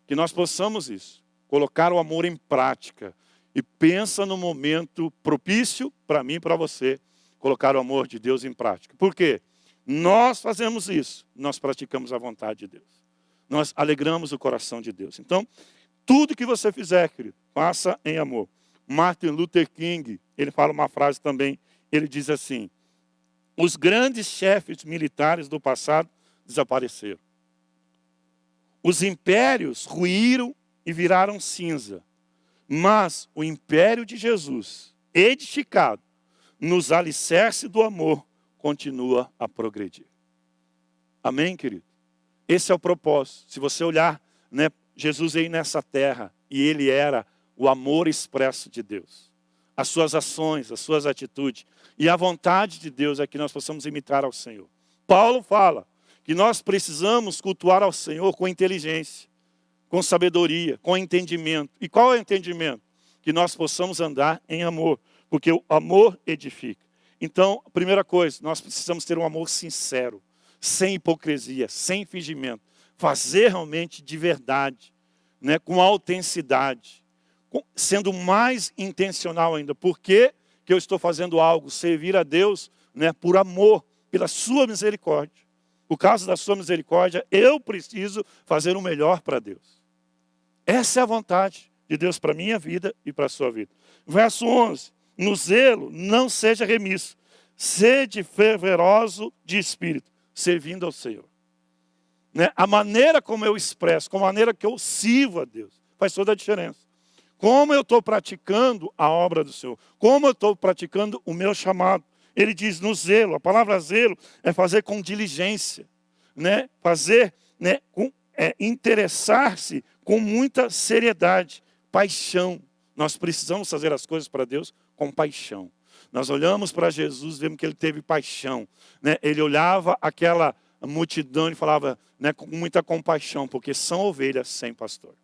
Que nós possamos isso, colocar o amor em prática. E pensa no momento propício para mim e para você, colocar o amor de Deus em prática. Por quê? Nós fazemos isso, nós praticamos a vontade de Deus. Nós alegramos o coração de Deus. Então, tudo que você fizer, querido, faça em amor. Martin Luther King, ele fala uma frase também, ele diz assim: os grandes chefes militares do passado desapareceram. Os impérios ruíram e viraram cinza. Mas o império de Jesus, edificado nos alicerces do amor, continua a progredir. Amém, querido? Esse é o propósito. Se você olhar, né, Jesus veio nessa terra e ele era o amor expresso de Deus. As suas ações, as suas atitudes. E a vontade de Deus é que nós possamos imitar ao Senhor. Paulo fala que nós precisamos cultuar ao Senhor com inteligência, com sabedoria, com entendimento. E qual é o entendimento? Que nós possamos andar em amor, porque o amor edifica. Então, a primeira coisa, nós precisamos ter um amor sincero, sem hipocrisia, sem fingimento. Fazer realmente de verdade, né, com autenticidade, sendo mais intencional ainda. Por que eu estou fazendo algo? Servir a Deus, né, por amor, pela sua misericórdia. Por causa da sua misericórdia, eu preciso fazer o melhor para Deus. Essa é a vontade de Deus para a minha vida e para a sua vida. Verso 11. No zelo, não seja remisso. Sede fervoroso de espírito, servindo ao Senhor. Né? A maneira como eu expresso, com a maneira que eu sirvo a Deus, faz toda a diferença. Como eu estou praticando a obra do Senhor. Como eu estou praticando o meu chamado. Ele diz no zelo. A palavra zelo é fazer com diligência. Né? Fazer, né, interessar-se com muita seriedade, paixão. Nós precisamos fazer as coisas para Deus com paixão. Nós olhamos para Jesus, vemos que ele teve paixão. Né? Ele olhava aquela multidão e falava, né, com muita compaixão, porque são ovelhas sem pastor.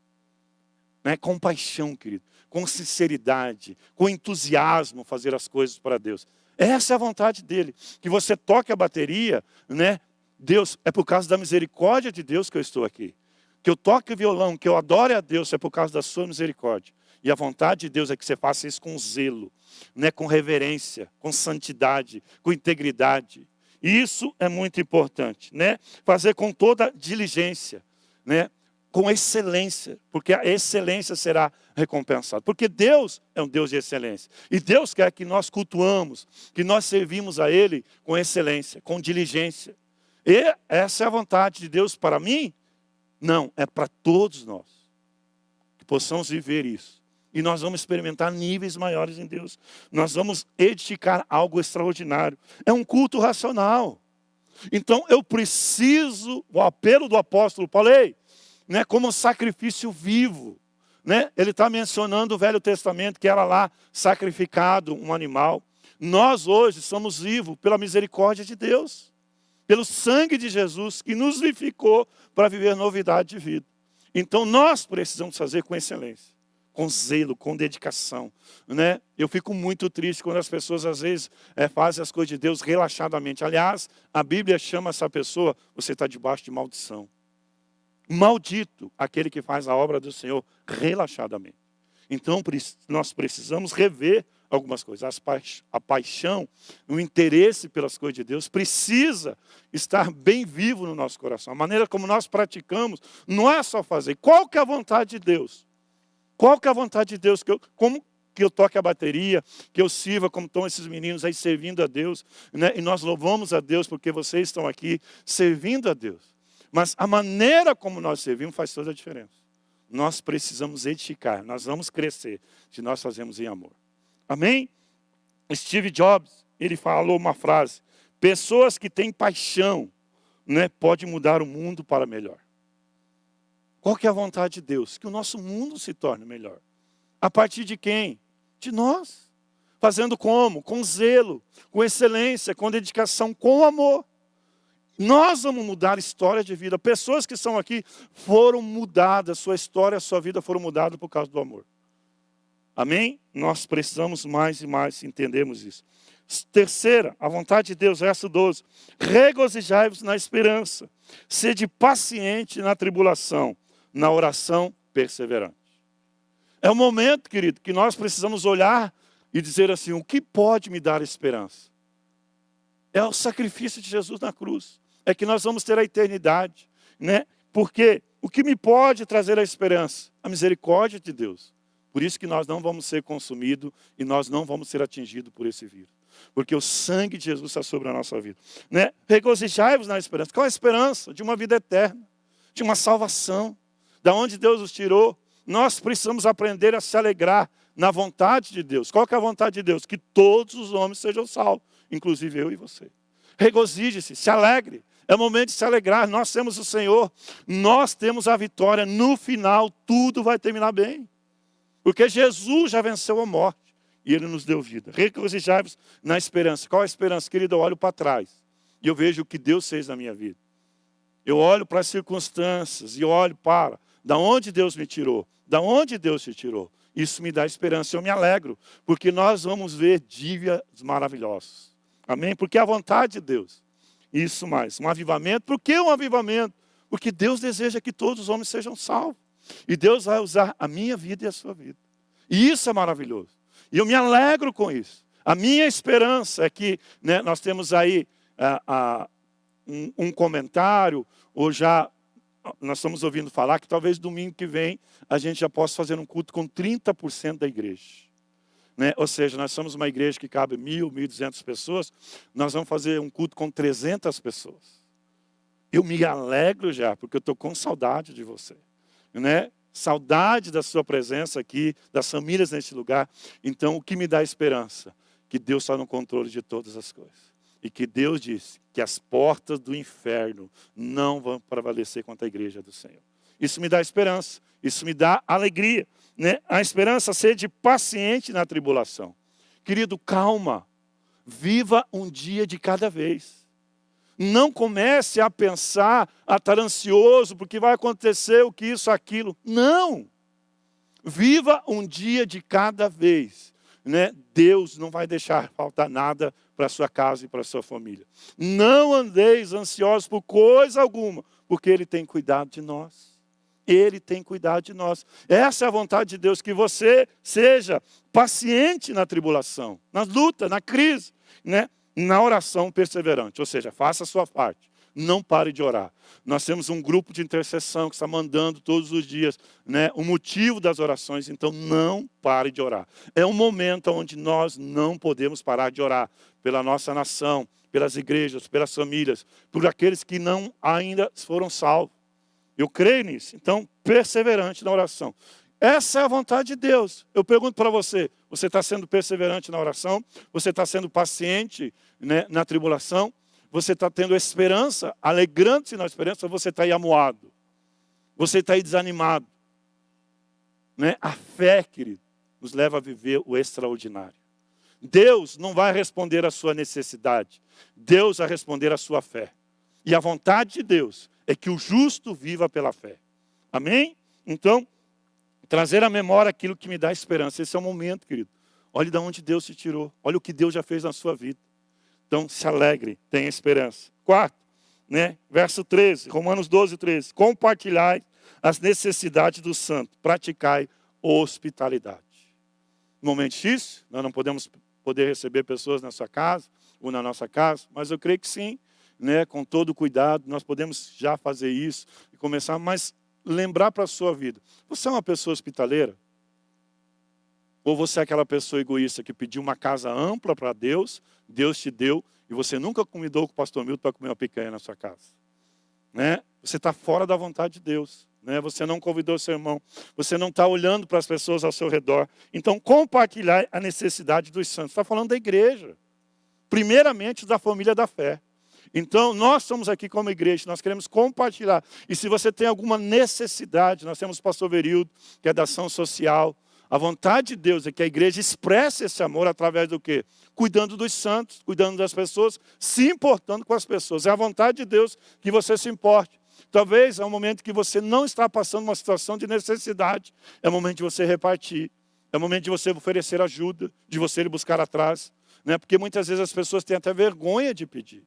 Né? Com paixão, querido, com sinceridade, com entusiasmo fazer as coisas para Deus. Essa é a vontade dele. Que você toque a bateria, né? Deus, é por causa da misericórdia de Deus que eu estou aqui. Que eu toque o violão, que eu adore a Deus, é por causa da sua misericórdia. E a vontade de Deus é que você faça isso com zelo, né? Com reverência, com santidade, com integridade. Isso é muito importante, né? Fazer com toda diligência, né? Com excelência, porque a excelência será recompensada. Porque Deus é um Deus de excelência. E Deus quer que nós cultuamos, que nós servimos a Ele com excelência, com diligência. E essa é a vontade de Deus para mim? Não, é para todos nós. Que possamos viver isso. E nós vamos experimentar níveis maiores em Deus. Nós vamos edificar algo extraordinário. É um culto racional. Então eu preciso, o apelo do apóstolo Paulo, né, como um sacrifício vivo. Né? Ele está mencionando o Velho Testamento, que era lá sacrificado um animal. Nós hoje somos vivos pela misericórdia de Deus. Pelo sangue de Jesus, que nos vivificou para viver novidade de vida. Então nós precisamos fazer com excelência, com zelo, com dedicação. Né? Eu fico muito triste quando as pessoas às vezes fazem as coisas de Deus relaxadamente. Aliás, a Bíblia chama essa pessoa, você está debaixo de maldição. Maldito aquele que faz a obra do Senhor relaxadamente. Então nós precisamos rever algumas coisas. A paixão, o interesse pelas coisas de Deus precisa estar bem vivo no nosso coração. A maneira como nós praticamos não é só fazer. Qual que é a vontade de Deus? Qual que é a vontade de Deus? Como que eu toque a bateria, que eu sirva como estão esses meninos aí servindo a Deus. Né? E nós louvamos a Deus porque vocês estão aqui servindo a Deus. Mas a maneira como nós servimos faz toda a diferença. Nós precisamos edificar, nós vamos crescer se nós fazemos em amor. Amém? Steve Jobs, ele falou uma frase: pessoas que têm paixão, né, podem mudar o mundo para melhor. Qual que é a vontade de Deus? Que o nosso mundo se torne melhor. A partir de quem? De nós. Fazendo como? Com zelo, com excelência, com dedicação, com amor. Nós vamos mudar a história de vida. Pessoas que estão aqui foram mudadas, sua história, sua vida foram mudadas por causa do amor. Amém? Nós precisamos mais e mais entendermos isso. Terceira, a vontade de Deus, verso 12. Regozijai-vos na esperança. Sede paciente na tribulação, na oração perseverante. É o momento, querido, que nós precisamos olhar e dizer assim, o que pode me dar esperança? É o sacrifício de Jesus na cruz. É que nós vamos ter a eternidade, né? Porque o que me pode trazer a esperança? A misericórdia de Deus. Por isso que nós não vamos ser consumidos e nós não vamos ser atingidos por esse vírus. Porque o sangue de Jesus está sobre a nossa vida, né? Regozijai-vos na esperança. Qual é a esperança? De uma vida eterna, de uma salvação, da onde Deus nos tirou. Nós precisamos aprender a se alegrar na vontade de Deus. Qual que é a vontade de Deus? Que todos os homens sejam salvos, inclusive eu e você. Regozije-se, se alegre. É o momento de se alegrar. Nós temos o Senhor, nós temos a vitória. No final, tudo vai terminar bem. Porque Jesus já venceu a morte e Ele nos deu vida. Regozijai-vos na esperança. Qual é a esperança? Querido, eu olho para trás e eu vejo o que Deus fez na minha vida. Eu olho para as circunstâncias e olho para da onde Deus me tirou, da onde Deus te tirou. Isso me dá esperança, eu me alegro, porque nós vamos ver dias maravilhosos. Amém? Porque é a vontade de Deus. Isso mais, um avivamento. Por que um avivamento? Porque Deus deseja que todos os homens sejam salvos. E Deus vai usar a minha vida e a sua vida. E isso é maravilhoso. E eu me alegro com isso. A minha esperança é que, né, nós temos aí um comentário, ou já nós estamos ouvindo falar que talvez domingo que vem a gente já possa fazer um culto com 30% da igreja. Né? Ou seja, nós somos uma igreja que cabe 1.000, 1.200 pessoas, nós vamos fazer um culto com 300 pessoas. Eu me alegro já, porque eu estou com saudade de você. Né? Saudade da sua presença aqui, das famílias neste lugar. Então, o que me dá esperança? Que Deus está no controle de todas as coisas. E que Deus disse que as portas do inferno não vão prevalecer contra a igreja do Senhor. Isso me dá esperança, isso me dá alegria. Né? A esperança sede paciente na tribulação. Querido, calma. Viva um dia de cada vez. Não comece a pensar, a estar ansioso, porque vai acontecer o que isso, aquilo. Não. Viva um dia de cada vez. Né? Deus não vai deixar faltar nada para a sua casa e para a sua família. Não andeis ansiosos por coisa alguma, porque Ele tem cuidado de nós. Ele tem cuidado de nós. Essa é a vontade de Deus, que você seja paciente na tribulação, na luta, na crise, né? Na oração perseverante. Ou seja, faça a sua parte. Não pare de orar. Nós temos um grupo de intercessão que está mandando todos os dias, né, o motivo das orações. Então, não pare de orar. É um momento onde nós não podemos parar de orar pela nossa nação, pelas igrejas, pelas famílias, por aqueles que não ainda foram salvos. Eu creio nisso. Então, perseverante na oração. Essa é a vontade de Deus. Eu pergunto para você, você está sendo perseverante na oração? Você está sendo paciente, né, na tribulação? Você está tendo esperança, alegrando-se na esperança, ou você está aí amuado? Você está aí desanimado? Né? A fé, querido, nos leva a viver o extraordinário. Deus não vai responder à sua necessidade. Deus vai responder à sua fé. E a vontade de Deus é que o justo viva pela fé. Amém? Então, trazer à memória aquilo que me dá esperança. Esse é o momento, querido. Olhe de onde Deus te tirou. Olha o que Deus já fez na sua vida. Então, se alegre, tenha esperança. Quarto, né? Verso 13, Romanos 12, 13. Compartilhai as necessidades do santo. Praticai hospitalidade. No momento difícil, nós não podemos receber pessoas na sua casa ou na nossa casa, mas eu creio que sim, né? Com todo cuidado, nós podemos já fazer isso e começar, mas lembrar para a sua vida. Você é uma pessoa hospitaleira? Ou você é aquela pessoa egoísta que pediu uma casa ampla para Deus, Deus te deu, e você nunca convidou com o pastor Milton para comer uma picanha na sua casa? Né? Você está fora da vontade de Deus. Né? Você não convidou seu irmão. Você não está olhando para as pessoas ao seu redor. Então, compartilhar a necessidade dos santos. Está falando da igreja. Primeiramente, da família da fé. Então, nós estamos aqui como igreja, nós queremos compartilhar. E se você tem alguma necessidade, nós temos o pastor Verildo, que é da ação social. A vontade de Deus é que a igreja expresse esse amor através do quê? Cuidando dos santos, cuidando das pessoas, se importando com as pessoas. É a vontade de Deus que você se importe. Talvez é um momento que você não está passando uma situação de necessidade. É o momento de você repartir. É o momento de você oferecer ajuda, de você ir buscar atrás. Né? Porque muitas vezes as pessoas têm até vergonha de pedir.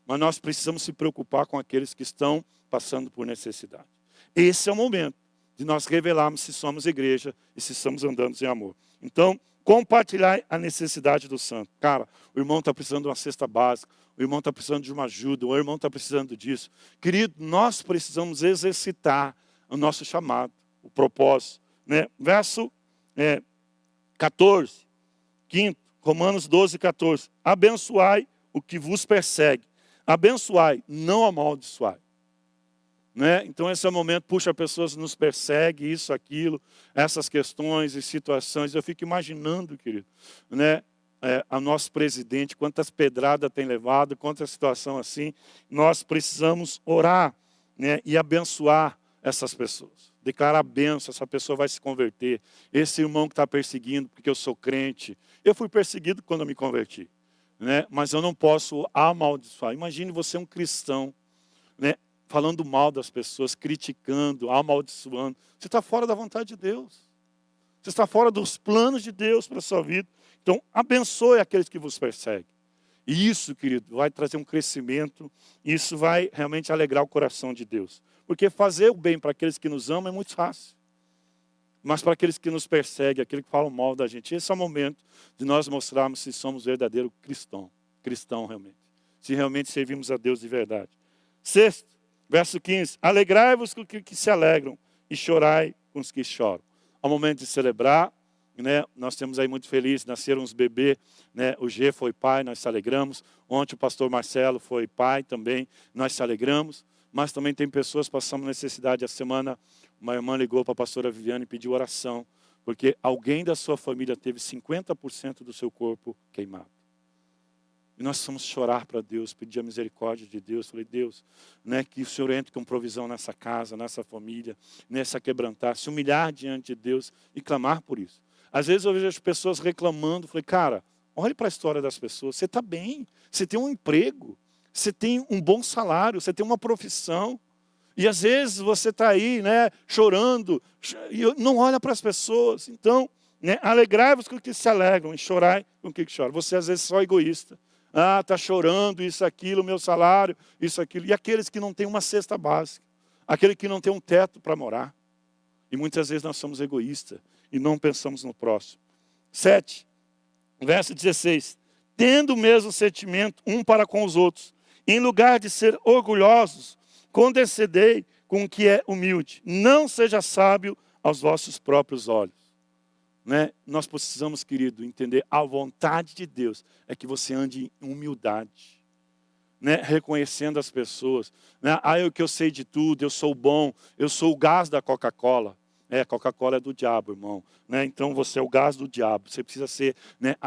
Mas nós precisamos se preocupar com aqueles que estão passando por necessidade. Esse é o momento de nós revelarmos se somos igreja e se estamos andando em amor. Então, compartilhar a necessidade do santo. Cara, o irmão está precisando de uma cesta básica, o irmão está precisando de uma ajuda, o irmão está precisando disso. Querido, nós precisamos exercitar o nosso chamado, o propósito. Né? Verso 14, 5, Romanos 12, 14. Abençoai o que vos persegue. Abençoai, não amaldiçoai. Né? Então esse é o momento, puxa, pessoas nos perseguem, isso, aquilo, essas questões e situações. Eu fico imaginando, querido, né? A nosso presidente, quantas pedradas tem levado, quanta situação assim. Nós precisamos orar, né? E abençoar essas pessoas. Declarar bênção, essa pessoa vai se converter. Esse irmão que está perseguindo porque eu sou crente. Eu fui perseguido quando eu me converti. Né? Mas eu não posso amaldiçoar. Imagine você um cristão, né? Falando mal das pessoas, criticando, amaldiçoando. Você está fora da vontade de Deus. Você está fora dos planos de Deus para a sua vida. Então, abençoe aqueles que vos perseguem. E isso, querido, vai trazer um crescimento. Isso vai realmente alegrar o coração de Deus. Porque fazer o bem para aqueles que nos amam é muito fácil. Mas para aqueles que nos perseguem, aqueles que falam mal da gente, esse é o momento de nós mostrarmos se somos verdadeiro cristão realmente. Se realmente servimos a Deus de verdade. Sexto, verso 15. Alegrai-vos com os que se alegram e chorai com os que choram. Ao momento de celebrar, né, nós temos aí muito feliz, nasceram uns bebês, né, o G foi pai, nós se alegramos. Ontem o pastor Marcelo foi pai também, nós se alegramos. Mas também tem pessoas passando necessidade. A semana, uma irmã ligou para a pastora Viviane e pediu oração, porque alguém da sua família teve 50% do seu corpo queimado. E nós precisamos chorar para Deus, pedir a misericórdia de Deus. Falei, Deus, né, que o Senhor entre com provisão nessa casa, nessa família, nessa quebrantar, se humilhar diante de Deus e clamar por isso. Às vezes eu vejo as pessoas reclamando, falei, cara, olhe para a história das pessoas, você está bem, você tem um emprego, você tem um bom salário, você tem uma profissão. E às vezes você está aí, né, chorando, e não olha para as pessoas. Então, né, alegrai-vos com os que se alegram e chorai com os que choram. Você às vezes é só egoísta. Ah, está chorando, isso, aquilo, meu salário, isso, aquilo. E aqueles que não têm uma cesta básica. Aquele que não tem um teto para morar. E muitas vezes nós somos egoístas e não pensamos no próximo. 7, verso 16. Tendo o mesmo sentimento um para com os outros, em lugar de ser orgulhosos, condescendei com o que é humilde. Não seja sábio aos vossos próprios olhos. Né? Nós precisamos, querido, entender a vontade de Deus é que você ande em humildade. Né? Reconhecendo as pessoas. Né? Que eu sei de tudo, eu sou bom, eu sou o gás da Coca-Cola. Coca-Cola é do diabo, irmão. Né? Então você é o gás do diabo. Você precisa ser, né,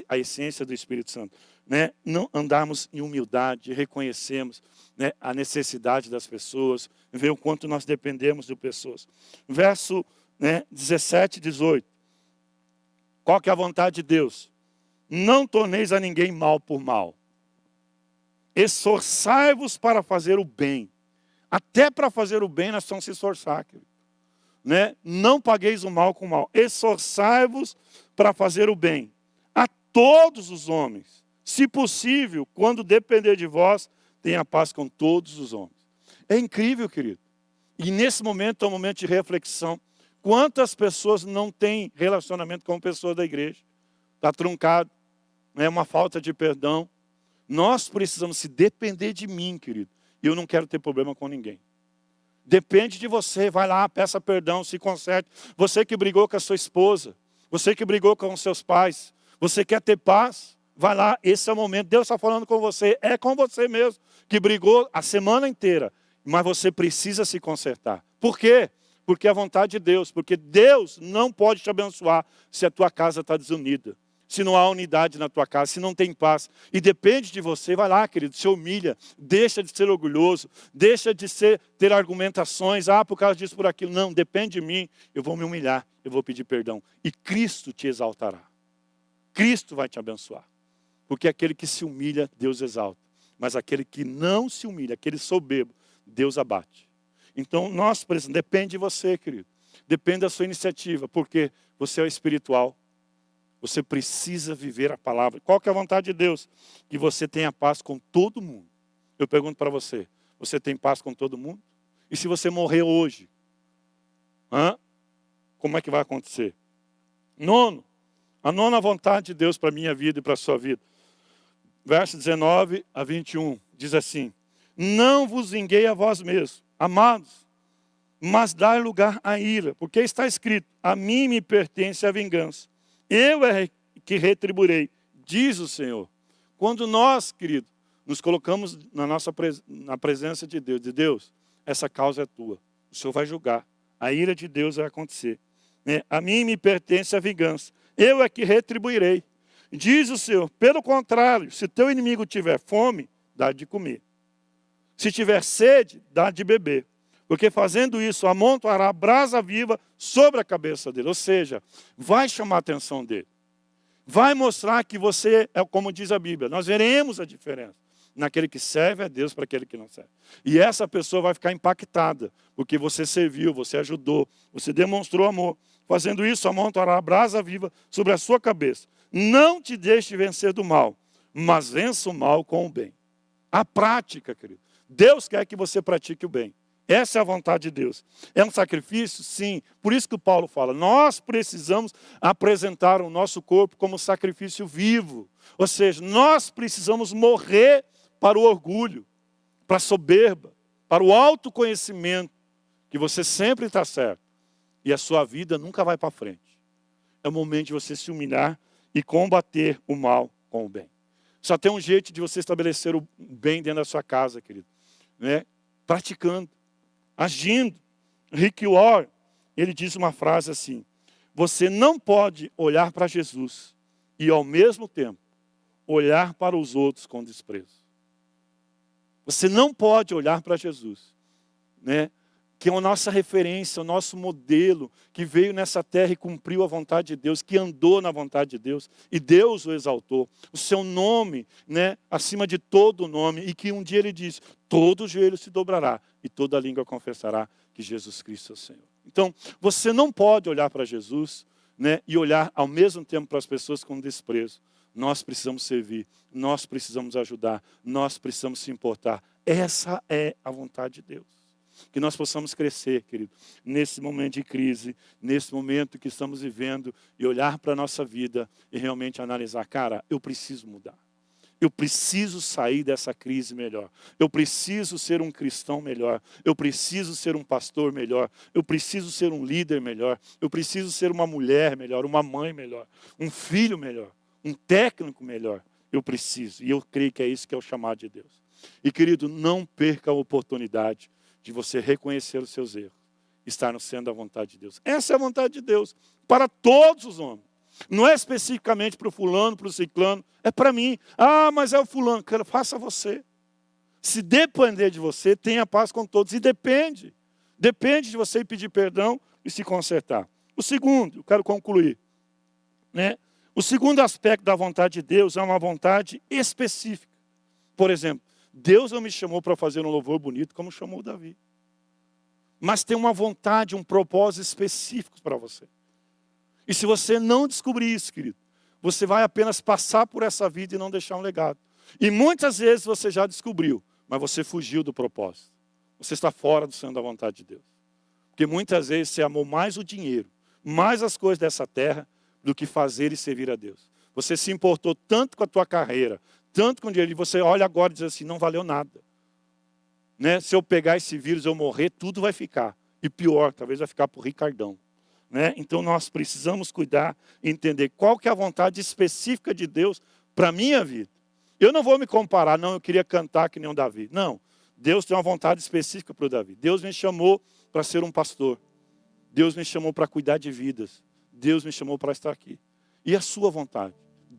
a essência do Espírito Santo. Né? Não andarmos em humildade, reconhecemos, né, a necessidade das pessoas, ver o quanto nós dependemos de pessoas. Verso, né, 17 e 18. Qual que é a vontade de Deus? Não torneis a ninguém mal por mal. Esforçai-vos para fazer o bem. Até para fazer o bem nós precisamos se esforçar, querido. Né? Não pagueis o mal com o mal. Esforçai-vos para fazer o bem a todos os homens. Se possível, quando depender de vós, tenha paz com todos os homens. É incrível, querido. E nesse momento é um momento de reflexão. Quantas pessoas não têm relacionamento com pessoas da igreja? Está truncado. É uma falta de perdão. Nós precisamos, se depender de mim, querido. Eu não quero ter problema com ninguém. Depende de você. Vai lá, peça perdão, se conserte. Você que brigou com a sua esposa. Você que brigou com os seus pais. Você quer ter paz? Vai lá, esse é o momento. Deus está falando com você. É com você mesmo, que brigou a semana inteira. Mas você precisa se consertar. Por quê? Porque é a vontade de Deus. Porque Deus não pode te abençoar se a tua casa está desunida. se não há unidade na tua casa, se não tem paz, e depende de você, vai lá, querido, se humilha, deixa de ser orgulhoso, deixa de ter argumentações, por causa disso, por aquilo. Não, depende de mim, eu vou me humilhar, eu vou pedir perdão. E Cristo te exaltará. Cristo vai te abençoar. Porque aquele que se humilha, Deus exalta. Mas aquele que não se humilha, aquele soberbo, Deus abate. Então, nós precisamos, depende de você, querido. Depende da sua iniciativa, porque você é o espiritual. Você precisa viver a palavra. Qual que é a vontade de Deus? Que você tenha paz com todo mundo. Eu pergunto para você, você tem paz com todo mundo? E se você morrer hoje? Como é que vai acontecer? A nona vontade de Deus para a minha vida e para a sua vida. Verso 19 a 21, diz assim: não vos vinguei a vós mesmos, amados, mas dai lugar à ira, porque está escrito, a mim me pertence a vingança. Eu é que retribuirei, diz o Senhor. Quando nós, querido, nos colocamos na presença de Deus, essa causa é tua. O Senhor vai julgar. A ira de Deus vai acontecer. A mim me pertence a vingança. Eu é que retribuirei. Diz o Senhor, pelo contrário, se teu inimigo tiver fome, dá de comer. Se tiver sede, dá de beber. Porque fazendo isso, amontoará brasa viva sobre a cabeça dele. Ou seja, vai chamar a atenção dele. Vai mostrar que você é como diz a Bíblia. Nós veremos a diferença naquele que serve a Deus para aquele que não serve. E essa pessoa vai ficar impactada. Porque você serviu, você ajudou, você demonstrou amor. Fazendo isso, amontoará brasa viva sobre a sua cabeça. Não te deixe vencer do mal, mas vença o mal com o bem. A prática, querido. Deus quer que você pratique o bem. Essa é a vontade de Deus. É um sacrifício? Sim. Por isso que Paulo fala, nós precisamos apresentar o nosso corpo como sacrifício vivo. Ou seja, nós precisamos morrer para o orgulho, para a soberba, para o autoconhecimento, que você sempre está certo. E a sua vida nunca vai para frente. É o momento de você se humilhar e combater o mal com o bem. Só tem um jeito de você estabelecer o bem dentro da sua casa, querido. Praticando. Agindo. Rick Warren, ele diz uma frase assim: você não pode olhar para Jesus e ao mesmo tempo olhar para os outros com desprezo. Você não pode olhar para Jesus, que é a nossa referência, o nosso modelo, que veio nessa terra e cumpriu a vontade de Deus, que andou na vontade de Deus, e Deus o exaltou. O seu nome, acima de todo nome, e que um dia ele diz, todo joelho se dobrará, e toda língua confessará que Jesus Cristo é o Senhor. Então, você não pode olhar para Jesus, e olhar ao mesmo tempo para as pessoas com desprezo. Nós precisamos servir, nós precisamos ajudar, nós precisamos se importar. Essa é a vontade de Deus. Que nós possamos crescer, querido, nesse momento de crise, nesse momento que estamos vivendo, e olhar para a nossa vida e realmente analisar, cara, eu preciso mudar. Eu preciso sair dessa crise melhor. Eu preciso ser um cristão melhor. Eu preciso ser um pastor melhor. Eu preciso ser um líder melhor. Eu preciso ser uma mulher melhor, uma mãe melhor, um filho melhor, um técnico melhor. Eu preciso. E eu creio que é isso que é o chamado de Deus. E, querido, não perca a oportunidade de você reconhecer os seus erros, estar no centro da vontade de Deus. Essa é a vontade de Deus, para todos os homens. Não é especificamente para o fulano, para o ciclano, é para mim. Mas é o fulano, cara, faça você. Se depender de você, tenha paz com todos. E depende de você pedir perdão e se consertar. O segundo, eu quero concluir. O segundo aspecto da vontade de Deus é uma vontade específica. Por exemplo, Deus não me chamou para fazer um louvor bonito como chamou Davi. Mas tem uma vontade, um propósito específico para você. E se você não descobrir isso, querido, você vai apenas passar por essa vida e não deixar um legado. E muitas vezes você já descobriu, mas você fugiu do propósito. Você está fora do centro da vontade de Deus. Porque muitas vezes você amou mais o dinheiro, mais as coisas dessa terra, do que fazer e servir a Deus. Você se importou tanto com a tua carreira, tanto com o dinheiro, e você olha agora e diz assim, não valeu nada. Se eu pegar esse vírus, eu morrer, tudo vai ficar. E pior, talvez vai ficar para o Ricardão. Então nós precisamos cuidar e entender qual que é a vontade específica de Deus para a minha vida. Eu não vou me comparar, não, eu queria cantar que nem o Davi. Não, Deus tem uma vontade específica para o Davi. Deus me chamou para ser um pastor. Deus me chamou para cuidar de vidas. Deus me chamou para estar aqui. E a sua vontade?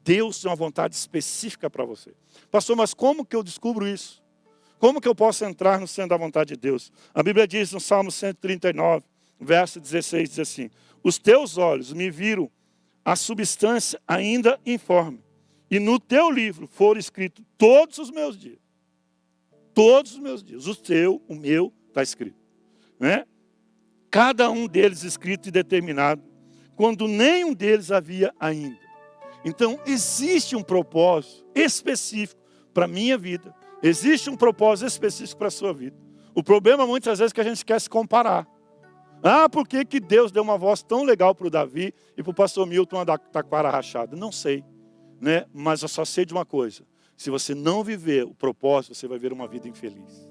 Deus tem uma vontade específica para você. Pastor, mas como que eu descubro isso? Como que eu posso entrar no centro da vontade de Deus? A Bíblia diz no Salmo 139, verso 16, diz assim: os teus olhos me viram a substância ainda informe, e no teu livro foram escritos todos os meus dias. Todos os meus dias. O teu, o meu, está escrito. Né? Cada um deles escrito e determinado, quando nenhum deles havia ainda. Então, existe um propósito específico para a minha vida. Existe um propósito específico para a sua vida. O problema muitas vezes é que a gente quer se comparar. Ah, por que que Deus deu uma voz tão legal para o Davi e para o pastor Milton da taquara rachada? Não sei, né? Mas eu só sei de uma coisa. Se você não viver o propósito, você vai ver uma vida infeliz.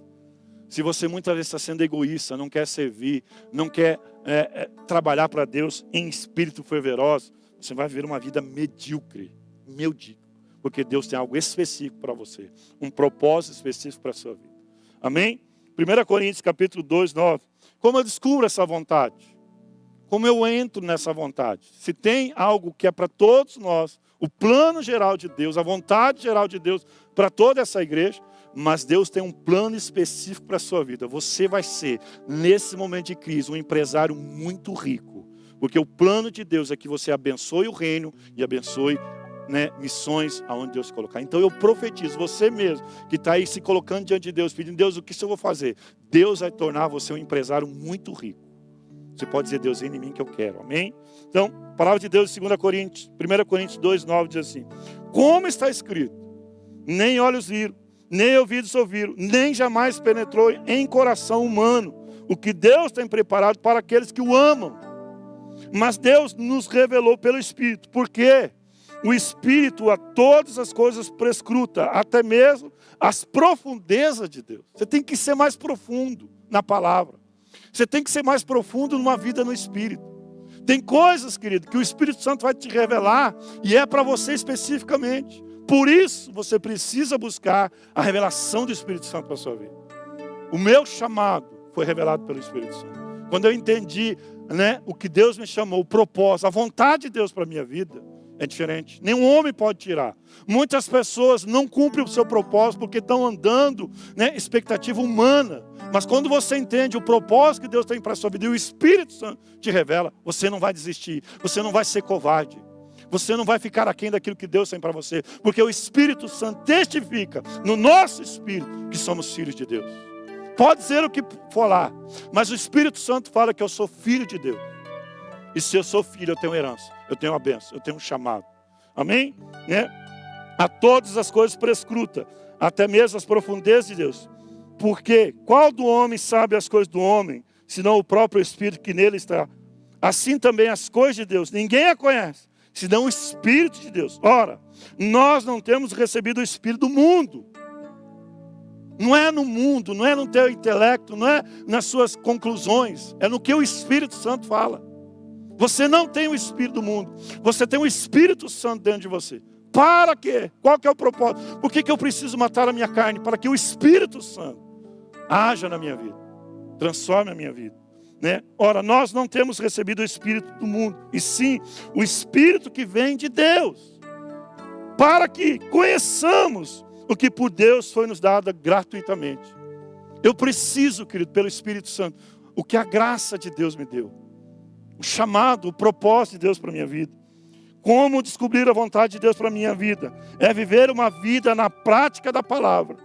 Se você muitas vezes está sendo egoísta, não quer servir, não quer trabalhar para Deus em espírito fervoroso, você vai viver uma vida medíocre. Porque Deus tem algo específico para você. Um propósito específico para a sua vida. Amém? 1 Coríntios capítulo 2, 9. Como eu descubro essa vontade? Como eu entro nessa vontade? Se tem algo que é para todos nós, o plano geral de Deus, a vontade geral de Deus para toda essa igreja, mas Deus tem um plano específico para a sua vida. Você vai ser, nesse momento de crise, um empresário muito rico. Porque o plano de Deus é que você abençoe o reino e abençoe, né, missões aonde Deus colocar. Então eu profetizo, você mesmo que está aí se colocando diante de Deus, pedindo: Deus, o que eu vou fazer? Deus vai tornar você um empresário muito rico. Você pode dizer: Deus, vem em mim que eu quero. Amém? Então, a palavra de Deus em 1 Coríntios 2, 9 diz assim: como está escrito, nem olhos viram, nem ouvidos ouviram, nem jamais penetrou em coração humano o que Deus tem preparado para aqueles que o amam. Mas Deus nos revelou pelo Espírito, porque o Espírito a todas as coisas prescruta, até mesmo as profundezas de Deus. Você tem que ser mais profundo na palavra. Você tem que ser mais profundo numa vida no Espírito. Tem coisas, querido, que o Espírito Santo vai te revelar e é para você especificamente. Por isso, você precisa buscar a revelação do Espírito Santo para a sua vida. O meu chamado foi revelado pelo Espírito Santo. Quando eu entendi, né, o que Deus me chamou, o propósito, a vontade de Deus para a minha vida, é diferente. Nenhum homem pode tirar. Muitas pessoas não cumprem o seu propósito porque estão andando, né, expectativa humana. Mas quando você entende o propósito que Deus tem para a sua vida e o Espírito Santo te revela, você não vai desistir. Você não vai ser covarde. Você não vai ficar aquém daquilo que Deus tem para você. Porque o Espírito Santo testifica no nosso espírito que somos filhos de Deus. Pode dizer o que for lá, mas o Espírito Santo fala que eu sou filho de Deus. E se eu sou filho, eu tenho herança, eu tenho uma bênção, eu tenho um chamado. Amém? Né? A todas as coisas prescruta, até mesmo as profundezas de Deus. Porque qual do homem sabe as coisas do homem, senão o próprio Espírito que nele está? Assim também as coisas de Deus, ninguém a conhece, senão o Espírito de Deus. Ora, nós não temos recebido o Espírito do mundo. Não é no mundo, não é no teu intelecto, não é nas suas conclusões, é no que o Espírito Santo fala. Você não tem o Espírito do mundo, você tem o Espírito Santo dentro de você. Para quê? Qual que é o propósito? Por que eu preciso matar a minha carne? Para que o Espírito Santo haja na minha vida, transforme a minha vida. Né? Ora, nós não temos recebido o Espírito do mundo, e sim o Espírito que vem de Deus, para que conheçamos o que por Deus foi nos dado gratuitamente. Eu preciso, querido, pelo Espírito Santo, o que a graça de Deus me deu. O chamado, o propósito de Deus para a minha vida. Como descobrir a vontade de Deus para a minha vida? É viver uma vida na prática da palavra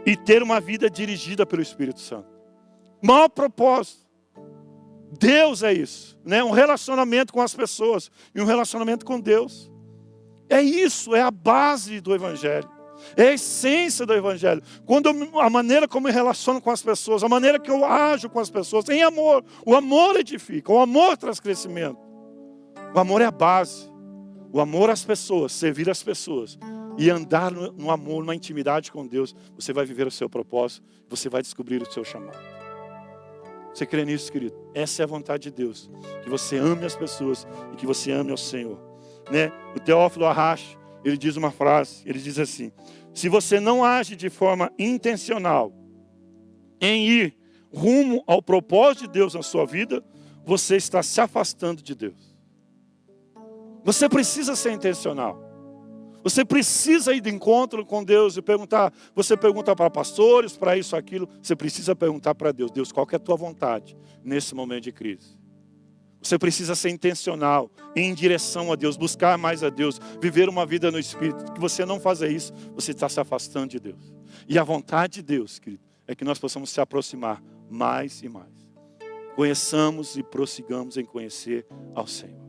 e ter uma vida dirigida pelo Espírito Santo. Maior propósito. Deus é isso, né? Um relacionamento com as pessoas e um relacionamento com Deus. É isso, é a base do Evangelho. É a essência do Evangelho. A maneira como eu me relaciono com as pessoas, a maneira que eu ajo com as pessoas, em amor. O amor edifica, o amor traz crescimento. O amor é a base. O amor às pessoas, servir as pessoas e andar no amor, numa intimidade com Deus, você vai viver o seu propósito, você vai descobrir o seu chamado. Você crê nisso, querido? Essa é a vontade de Deus, que você ame as pessoas e que você ame ao Senhor. Né? O Teófilo Arrache, ele diz uma frase, ele diz assim: se você não age de forma intencional em ir rumo ao propósito de Deus na sua vida, você está se afastando de Deus. Você precisa ser intencional. Você precisa ir de encontro com Deus e perguntar. Você pergunta para pastores, para isso, aquilo. Você precisa perguntar para Deus. Deus, qual que é a tua vontade nesse momento de crise? Você precisa ser intencional, ir em direção a Deus, buscar mais a Deus, viver uma vida no Espírito. Que você não faça isso, você está se afastando de Deus. E a vontade de Deus, querido, é que nós possamos se aproximar mais e mais. Conheçamos e prossigamos em conhecer ao Senhor.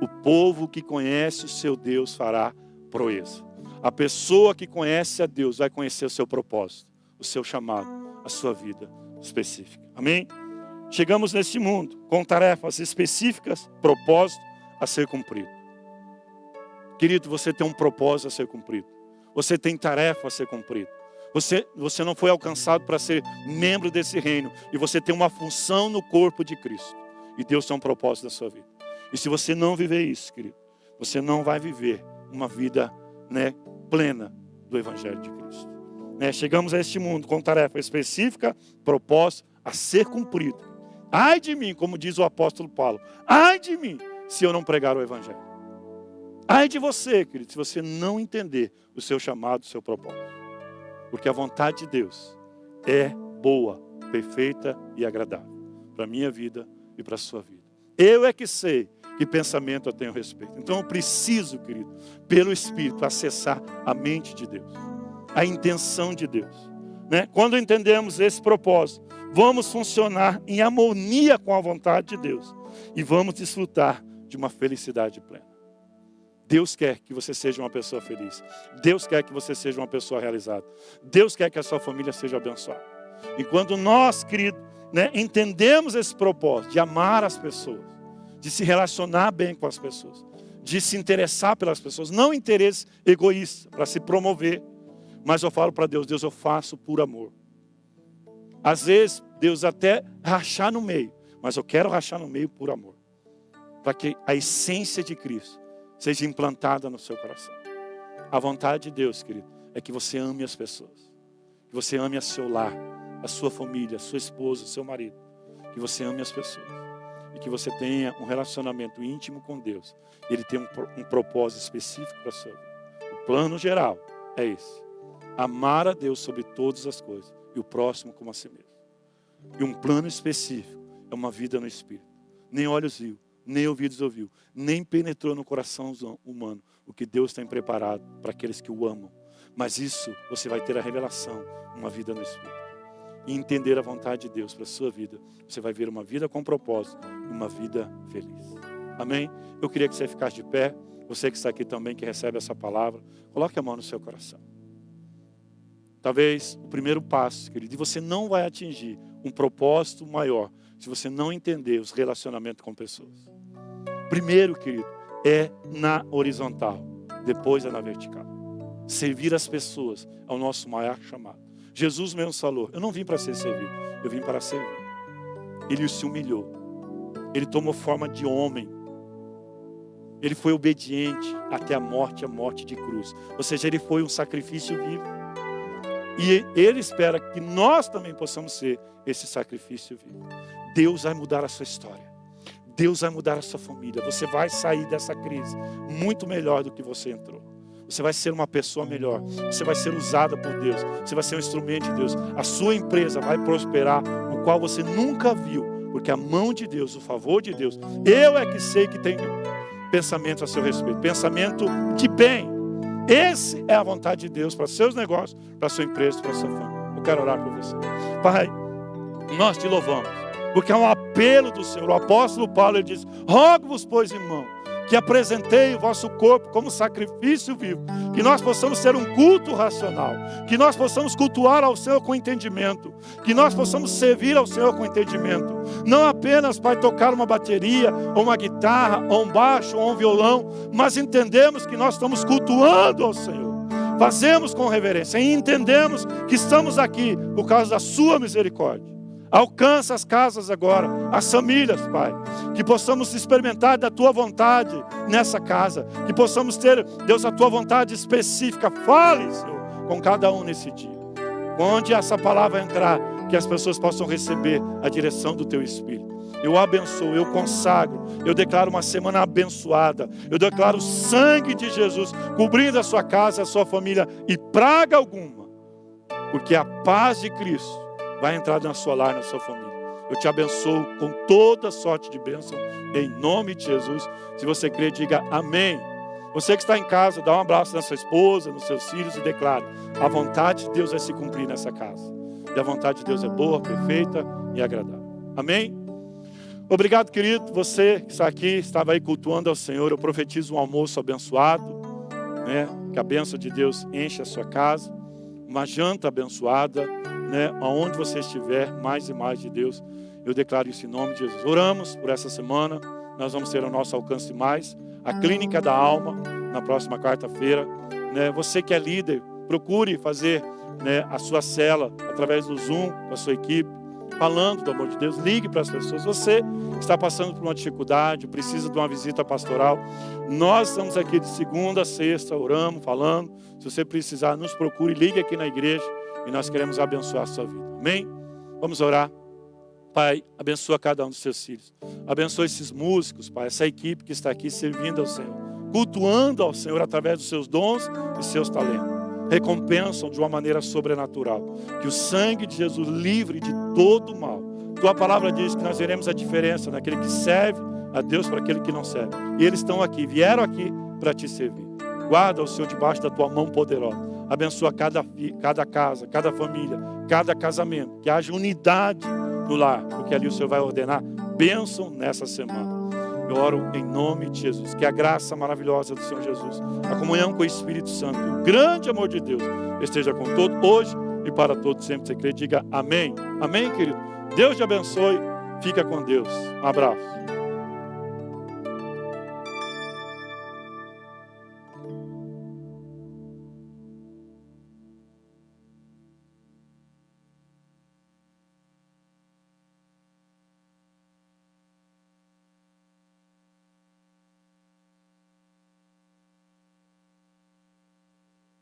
O povo que conhece o seu Deus fará proeza. A pessoa que conhece a Deus vai conhecer o seu propósito, o seu chamado, a sua vida específica. Amém? Chegamos neste mundo com tarefas específicas, propósito a ser cumprido. Querido, você tem um propósito a ser cumprido. Você tem tarefa a ser cumprida. Você não foi alcançado para ser membro desse reino. E você tem uma função no corpo de Cristo. E Deus tem um propósito na sua vida. E se você não viver isso, querido, você não vai viver uma vida, plena do Evangelho de Cristo. Chegamos a este mundo com tarefa específica, propósito a ser cumprido. Ai de mim, como diz o apóstolo Paulo, ai de mim se eu não pregar o Evangelho. Ai de você, querido, se você não entender o seu chamado, o seu propósito. Porque a vontade de Deus é boa, perfeita e agradável para a minha vida e para a sua vida. Eu é que sei que pensamento eu tenho a respeito. Então eu preciso, querido, pelo Espírito, acessar a mente de Deus, a intenção de Deus. Quando entendemos esse propósito, vamos funcionar em harmonia com a vontade de Deus e vamos desfrutar de uma felicidade plena. Deus quer que você seja uma pessoa feliz. Deus quer que você seja uma pessoa realizada. Deus quer que a sua família seja abençoada. E quando nós, querido, entendemos esse propósito de amar as pessoas, de se relacionar bem com as pessoas, de se interessar pelas pessoas, não interesse egoísta para se promover, mas eu falo para Deus, Deus, eu faço por amor. Às vezes, Deus até rachar no meio, mas eu quero rachar no meio por amor, para que a essência de Cristo seja implantada no seu coração. A vontade de Deus, querido, é que você ame as pessoas, que você ame a seu lar, a sua família, a sua esposa, o seu marido, que você ame as pessoas e que você tenha um relacionamento íntimo com Deus. Ele tem um propósito específico para a sua vida. O plano geral é esse: amar a Deus sobre todas as coisas e o próximo como a si mesmo. E um plano específico é uma vida no Espírito. Nem olhos viu, nem ouvidos ouviu, nem penetrou no coração humano o que Deus tem preparado para aqueles que o amam. Mas isso você vai ter a revelação, uma vida no Espírito. E entender a vontade de Deus para a sua vida. Você vai ver uma vida com propósito e uma vida feliz. Amém? Eu queria que você ficasse de pé. Você que está aqui também, que recebe essa palavra, coloque a mão no seu coração. Talvez o primeiro passo, querido, e você não vai atingir um propósito maior se você não entender os relacionamentos com pessoas. Primeiro, querido, é na horizontal, depois é na vertical. Servir as pessoas é o nosso maior chamado. Jesus mesmo falou, eu não vim para ser servido, eu vim para servir. Ele se humilhou, ele tomou forma de homem, ele foi obediente até a morte de cruz. Ou seja, ele foi um sacrifício vivo. E ele espera que nós também possamos ser esse sacrifício vivo. Deus vai mudar a sua história. Deus vai mudar a sua família. Você vai sair dessa crise muito melhor do que você entrou. Você vai ser uma pessoa melhor. Você vai ser usada por Deus. Você vai ser um instrumento de Deus. A sua empresa vai prosperar, o qual você nunca viu. Porque a mão de Deus, o favor de Deus, eu é que sei que tenho pensamento a seu respeito. Pensamento de bem. Essa é a vontade de Deus para seus negócios, para sua empresa, para sua família. Eu quero orar por você. Pai, nós te louvamos, porque é um apelo do Senhor. O apóstolo Paulo, ele diz, rogo-vos, pois, irmão, que apresentei o vosso corpo como sacrifício vivo, que nós possamos ser um culto racional, que nós possamos cultuar ao Senhor com entendimento, que nós possamos servir ao Senhor com entendimento, não apenas para tocar uma bateria, ou uma guitarra, ou um baixo, ou um violão, mas entendemos que nós estamos cultuando ao Senhor, fazemos com reverência, e entendemos que estamos aqui por causa da sua misericórdia. Alcança as casas agora, as famílias, Pai. Que possamos experimentar da Tua vontade nessa casa. Que possamos ter, Deus, a Tua vontade específica. Fale, Senhor, com cada um nesse dia. Onde essa palavra entrar, que as pessoas possam receber a direção do Teu Espírito. Eu abençoo, eu consagro, eu declaro uma semana abençoada. Eu declaro o sangue de Jesus cobrindo a sua casa, a sua família e praga alguma. Porque a paz de Cristo vai entrar na sua lar, na sua família. Eu te abençoo com toda sorte de bênção, em nome de Jesus. Se você crê, diga amém. Você que está em casa, dá um abraço na sua esposa, nos seus filhos e declare: a vontade de Deus vai se cumprir nessa casa. E a vontade de Deus é boa, perfeita e agradável. Amém? Obrigado, querido. Você que está aqui, estava aí cultuando ao Senhor. Eu profetizo um almoço abençoado, né? Que a bênção de Deus enche a sua casa. Uma janta abençoada, né? Aonde você estiver, mais e mais de Deus. Eu declaro isso em nome de Jesus. Oramos por essa semana. Nós vamos ter ao nosso alcance mais a Clínica da Alma, na próxima quarta-feira, né? Você que é líder, procure fazer, né, a sua cela através do Zoom com a sua equipe, falando do amor de Deus. Ligue para as pessoas. Você que está passando por uma dificuldade, precisa de uma visita pastoral, nós estamos aqui de segunda a sexta, oramos, falando. Se você precisar, nos procure, ligue aqui na igreja e nós queremos abençoar a sua vida. Amém? Vamos orar. Pai, abençoa cada um dos seus filhos. Abençoa esses músicos, Pai, essa equipe que está aqui servindo ao Senhor, cultuando ao Senhor através dos seus dons e seus talentos. Recompensam de uma maneira sobrenatural. Que o sangue de Jesus livre de todo o mal. Tua palavra diz que nós veremos a diferença naquele que serve a Deus para aquele que não serve. E eles estão aqui, vieram aqui para te servir. Guarda o Senhor debaixo da tua mão poderosa. Abençoa cada casa, cada família, cada casamento. Que haja unidade no lar, porque ali o Senhor vai ordenar bênção nessa semana. Eu oro em nome de Jesus, que a graça maravilhosa do Senhor Jesus, a comunhão com o Espírito Santo, o grande amor de Deus esteja com todos, hoje e para todos sempre. Você crê, diga amém. Amém, querido. Deus te abençoe. Fica com Deus. Um abraço.